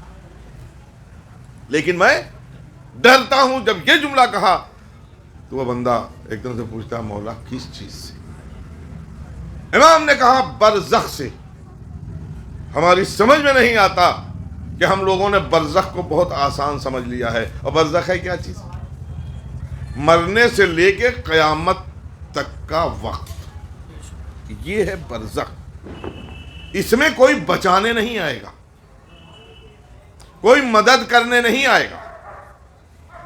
لیکن میں ڈرتا ہوں۔ جب یہ جملہ کہا تو وہ بندہ ایک دم سے پوچھتا مولا کس چیز سے؟ امام نے کہا برزخ سے۔ ہماری سمجھ میں نہیں آتا کہ ہم لوگوں نے برزخ کو بہت آسان سمجھ لیا ہے، اور برزخ ہے کیا چیز؟ مرنے سے لے کے قیامت تک کا وقت، یہ ہے برزخ۔ اس میں کوئی بچانے نہیں آئے گا، کوئی مدد کرنے نہیں آئے گا،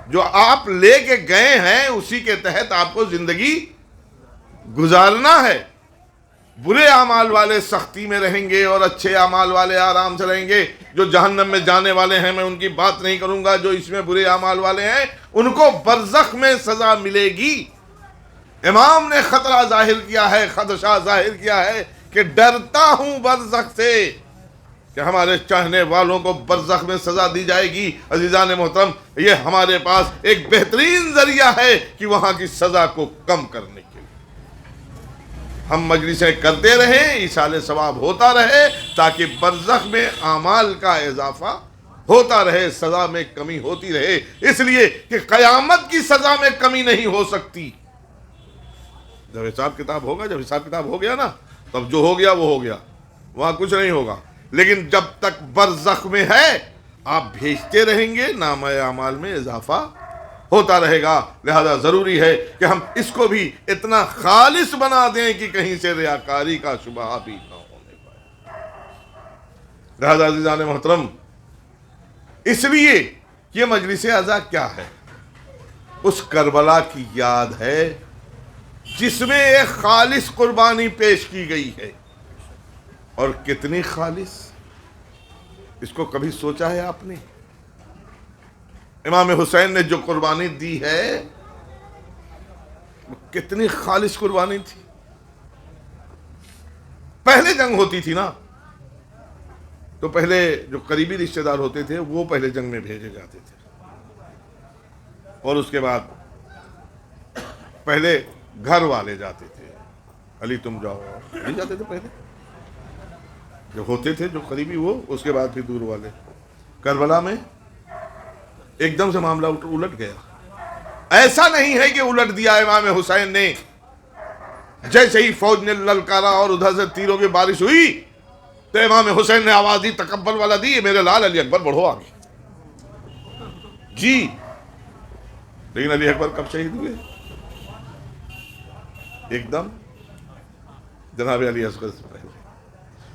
جو آپ لے کے گئے ہیں اسی کے تحت آپ کو زندگی گزارنا ہے۔ برے اعمال والے سختی میں رہیں گے اور اچھے اعمال والے آرام سے رہیں گے۔ جو جہنم میں جانے والے ہیں میں ان کی بات نہیں کروں گا، جو اس میں برے اعمال والے ہیں ان کو برزخ میں سزا ملے گی۔ امام نے خطرہ ظاہر کیا ہے، خدشہ ظاہر کیا ہے کہ ڈرتا ہوں برزخ سے، کہ ہمارے چاہنے والوں کو برزخ میں سزا دی جائے گی۔ عزیزان محترم، یہ ہمارے پاس ایک بہترین ذریعہ ہے کہ وہاں کی سزا کو کم کرنے کے لیے ہم مجلسیں کرتے رہیں، ایصال ثواب ہوتا رہے، تاکہ برزخ میں اعمال کا اضافہ ہوتا رہے، سزا میں کمی ہوتی رہے۔ اس لیے کہ قیامت کی سزا میں کمی نہیں ہو سکتی۔ جب حساب کتاب ہوگا، جب حساب کتاب ہو گیا نا، تب جو ہو گیا وہ ہو گیا، وہاں کچھ نہیں ہوگا۔ لیکن جب تک برزخ میں ہے آپ بھیجتے رہیں گے، نامہ اعمال میں اضافہ ہوتا رہے گا۔ لہذا ضروری ہے کہ ہم اس کو بھی اتنا خالص بنا دیں کہ کہیں سے ریاکاری کا شبہ بھی نہ ہونے پائے۔ لہذا عزیزان محترم، اس لیے یہ مجلس عزا کیا ہے؟ اس کربلا کی یاد ہے جس میں ایک خالص قربانی پیش کی گئی ہے، اور کتنی خالص، اس کو کبھی سوچا ہے آپ نے؟ امام حسین نے جو قربانی دی ہے وہ کتنی خالص قربانی تھی۔ پہلے جنگ ہوتی تھی نا، تو پہلے جو قریبی رشتہ دار ہوتے تھے وہ پہلے جنگ میں بھیجے جاتے تھے، اور اس کے بعد پہلے گھر والے جاتے تھے، علی تم جاؤ، نہیں جاتے تھے پہلے جو ہوتے تھے جو قریبی، وہ اس کے بعد پھر دور والے۔ کربلا میں ایک دم سے معاملہ الٹ گیا۔ ایسا نہیں ہے کہ الٹ دیا امام حسین نے، جیسے ہی فوج نے للکارا اور ادھر سے تیروں کی بارش ہوئی تو امام حسین نے آواز دی، تکبر والا دی، میرے لال علی اکبر بڑھو آگے جی۔ لیکن علی اکبر کب شہید ہوئے؟ ایک دم جناب علی اصغر سے پہلے۔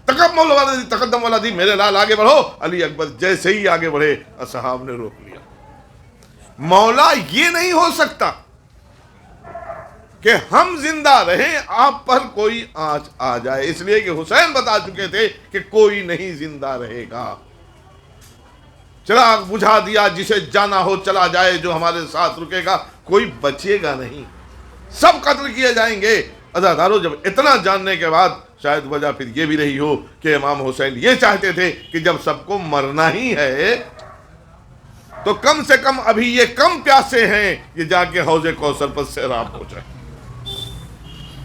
تقدم والا دی، میرے لال آگے بڑھو، علی اکبر جیسے ہی آگے بڑھے اصحاب نے روک لیا۔ مولا یہ نہیں ہو سکتا کہ ہم زندہ رہیں آپ پر کوئی آنچ آ جائے، اس لیے کہ حسین بتا چکے تھے کہ کوئی نہیں زندہ رہے گا۔ چراغ بجھا دیا، جسے جانا ہو چلا جائے، جو ہمارے ساتھ رکے گا کوئی بچے گا نہیں، سب قتل کیے جائیں گے۔ عزادارو، جب اتنا جاننے کے بعد شاید وجہ پھر یہ بھی رہی ہو کہ امام حسین یہ چاہتے تھے کہ جب سب کو مرنا ہی ہے تو کم سے کم ابھی یہ کم پیاسے ہیں، یہ جا کے حوض کوثر پر سیراب ہو جائے۔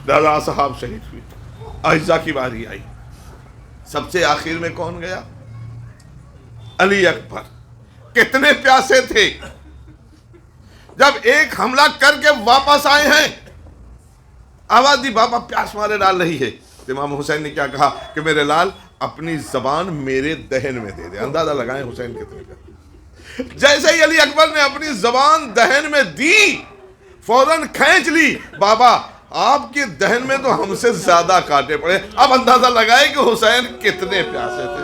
دادا صاحب شہید ہوئی، اعزا کی باری آئی، سب سے آخر میں کون گیا؟ علی اکبر۔ کتنے پیاسے تھے، جب ایک حملہ کر کے واپس آئے ہیں، آواز دی بابا پیاس مارے ڈال رہی ہے۔ امام حسین نے کیا کہا کہ میرے لال اپنی زبان میرے دہن میں دے دے۔ اندازہ لگائیں حسین کتنے کا۔ جیسے ہی علی اکبر نے اپنی زبان دہن میں دی، فوراً کھینچ لی۔ بابا آپ کے دہن میں تو ہم سے زیادہ کاٹے پڑے۔ اب اندازہ لگائے کہ حسین کتنے پیاسے تھے،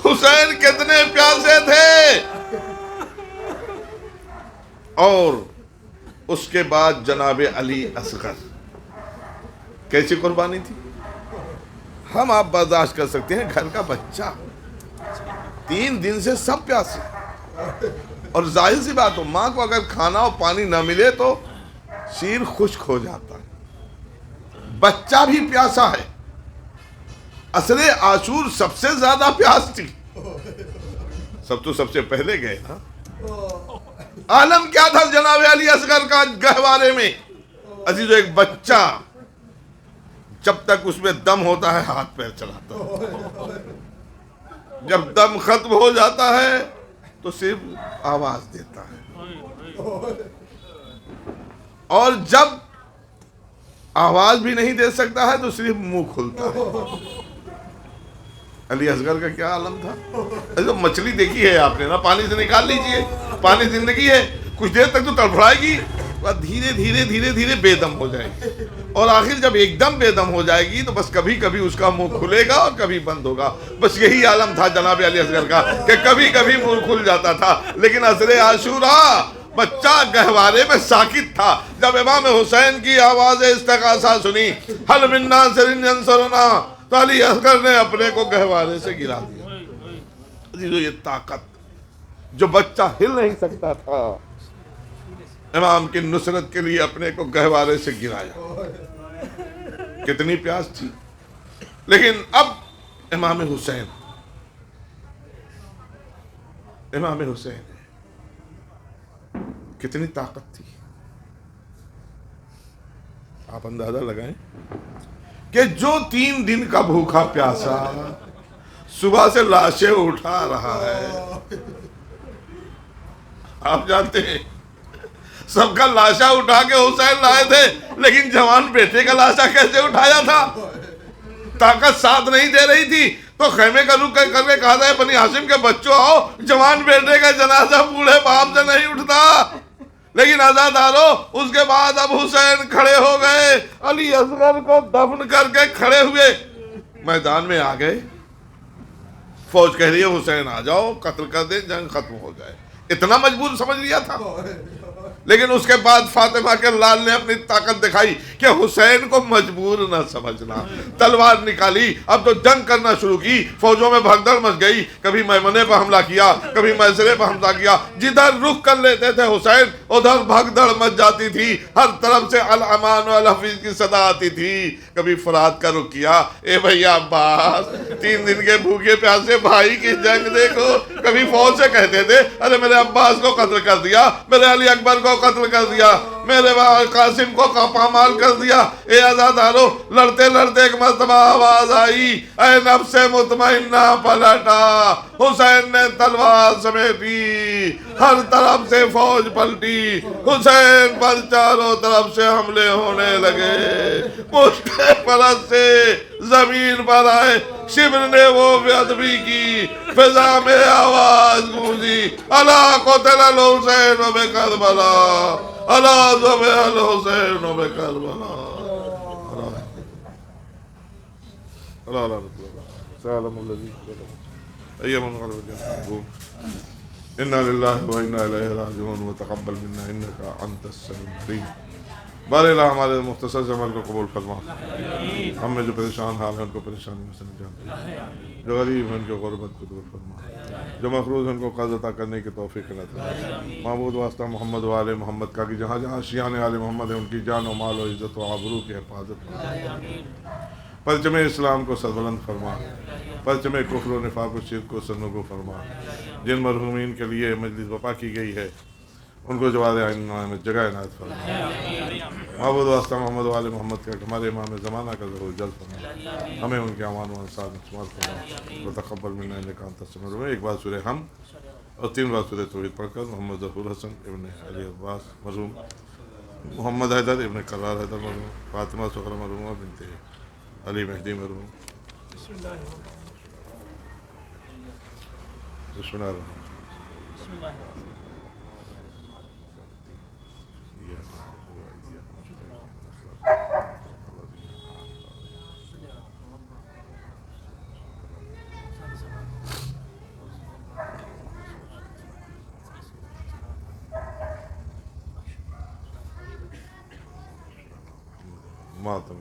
حسین کتنے پیاسے تھے۔ اور اس کے بعد جناب علی اصغر، کیسی قربانی تھی؟ ہم آپ برداشت کر سکتے ہیں، گھر کا بچہ 3 دن سے سب پیاسے، اور ظاہر سی بات ہو، ماں کو اگر کھانا اور پانی نہ ملے تو شیر خشک ہو جاتا ہے، بچہ بھی پیاسا ہے۔ عصر عاشور سب سے زیادہ پیاس تھی، سب سے پہلے گئے نا۔ عالم کیا تھا جناب علی اصغر کا گہوارے میں؟ عزیزو، ایک بچہ جب تک اس میں دم ہوتا ہے ہاتھ پیر چلاتا ہے، جب دم ختم ہو جاتا ہے تو صرف آواز دیتا ہے، اور جب آواز بھی نہیں دے سکتا ہے تو صرف منہ کھلتا ہے۔ علی اصغر کا کیا عالم تھا؟ جو مچھلی دیکھی ہے آپ نے نا، پانی سے نکال لیجئے، پانی زندگی ہے، کچھ دیر تک تو تڑپڑائے گی، دھیرے دھیرے دھیرے دھیرے بے دم ہو جائے گی، اور آخر جب ایک دم بے دم ہو جائے گی تو بس کبھی کبھی اس کا منہ کھلے گا اور کبھی بند ہوگا۔ بس یہی عالم تھا جناب علی اصغر کا کہ کبھی کبھی منہ کھل جاتا تھا۔ لیکن عصر عاشوراء بچہ گہوارے میں ساکت تھا۔ جب امام حسین کی آواز استغاثہ سنی، حل من ناصر ینصرنا، تو علی اصغر نے اپنے کو گہوارے سے گرا دیا۔ عزیزو، یہ طاقت، جو بچہ ہل نہیں سکتا تھا، امام کی نصرت کے لیے اپنے کو گہوارے سے گرایا۔ کتنی پیاس تھی۔ لیکن اب امام حسین کتنی طاقت تھی، آپ اندازہ لگائیں کہ جو 3 دن کا بھوکا پیاسا صبح سے لاشیں اٹھا رہا ہے۔ آپ جانتے ہیں سب کا لاشا اٹھا کے حسین لائے تھے، لیکن جوان بیٹے کا لاشا کیسے اٹھایا تھا؟ طاقت ساتھ نہیں دے رہی تھی تو خیمے کا رخ کر کے کہا تھا، بنی ہاشم کے بچوں آؤ، جوان بیٹے کا جنازہ بوڑھے باپ سے نہیں اٹھتا۔ لیکن عزادارو، اس کے بعد اب حسین کھڑے ہو گئے، علی اصغر کو دفن کر کے کھڑے ہوئے، میدان میں آ گئے۔ فوج کہہ رہی ہے حسین آ جاؤ، قتل کر دیں، جنگ ختم ہو جائے۔ اتنا مجبور سمجھ لیا تھا۔ لیکن اس کے بعد فاطمہ کے لال نے اپنی طاقت دکھائی کہ حسین کو مجبور نہ سمجھنا، تلوار نکالی، اب تو جنگ کرنا شروع کی۔ فوجوں میں بھگدڑ مچ گئی، کبھی میمنے پر حملہ کیا، کبھی میسرے پر حملہ کیا، جدھر رخ کر لیتے تھے حسین ادھر بھگدڑ مچ جاتی تھی، ہر طرف سے الامان والحفیظ کی صدا آتی تھی۔ کبھی فرات کا رخ کیا، اے بھیا عباس، 3 دن کے بھوکے پیاسے بھائی کی جنگ دیکھو۔ کبھی فوج سے کہتے تھے، ارے میرے عباس کو قتل کر دیا، میرے علی اکبر کو قتل کر دیا، میرے قاسم کو پامال کر دیا۔ اے عزادارو، لڑتے لڑتے ایک مرتبہ آواز آئی، اے نفس مطمئنہ پلٹا۔ حسین نے تلوار سمیٹی، ہر طرف سے فوج پلٹی، حسین پر چاروں طرف سے حملے ہونے لگے۔ پشت پرست سے زمین پر آئے، شبر نے وہ بیعدبی کی، فضا میں آواز گونجی، الا قتل الحسین بکربلا، الا ذبح الحسین بکربلا۔ سلام الذی ایما غلب جنبه انا للہ و انا الیہ راجعون وتقبل منا انک انت السمیع العلیم۔ بار الہ ہمارے مختصر سے عمل کو قبول فرما، ہم میں جو پریشان حال ہیں ان کو پریشانی میں سے نجات دے، جو غریب ہیں ان کو غربت کو دور فرما، جو مقروض ہیں ان کو قرض عطا کرنے کی توفیق عطا فرما۔ معبود واسطہ محمد و آل محمد کا کہ جہاں جہاں شیعان آل محمد ہیں ان کی جان و مال و عزت و آبرو کی حفاظت فرما، پرچم اسلام کو سربلند فرما، پرچم کفر و نفاق و شرک کو سرنگو فرما۔ جن مرحومین کے لیے مجلس وفا کی گئی ہے ان کو جوار آئینہ میں جگہ عنایت فرما۔ معبود واسطہ محمد و آل محمد کا کہ ہمارے امام زمانہ کا ظہور جلد فرما، ہمیں ان کے امان و انصار میں شمار فرما، وتقبل منا انک انت السمیع العلیم۔ ایک بار سورہ ہم اور 3 بار سورہ توحید پڑھ کر محمد ظہور حسن ابن علی عباس مرحوم، محمد حیدر ابن قرار حیدر مرحوم، فاطمہ سغرا مرحومہ بنت علی مہدی مرحوم۔ بسم اللہ الرحمن ماتم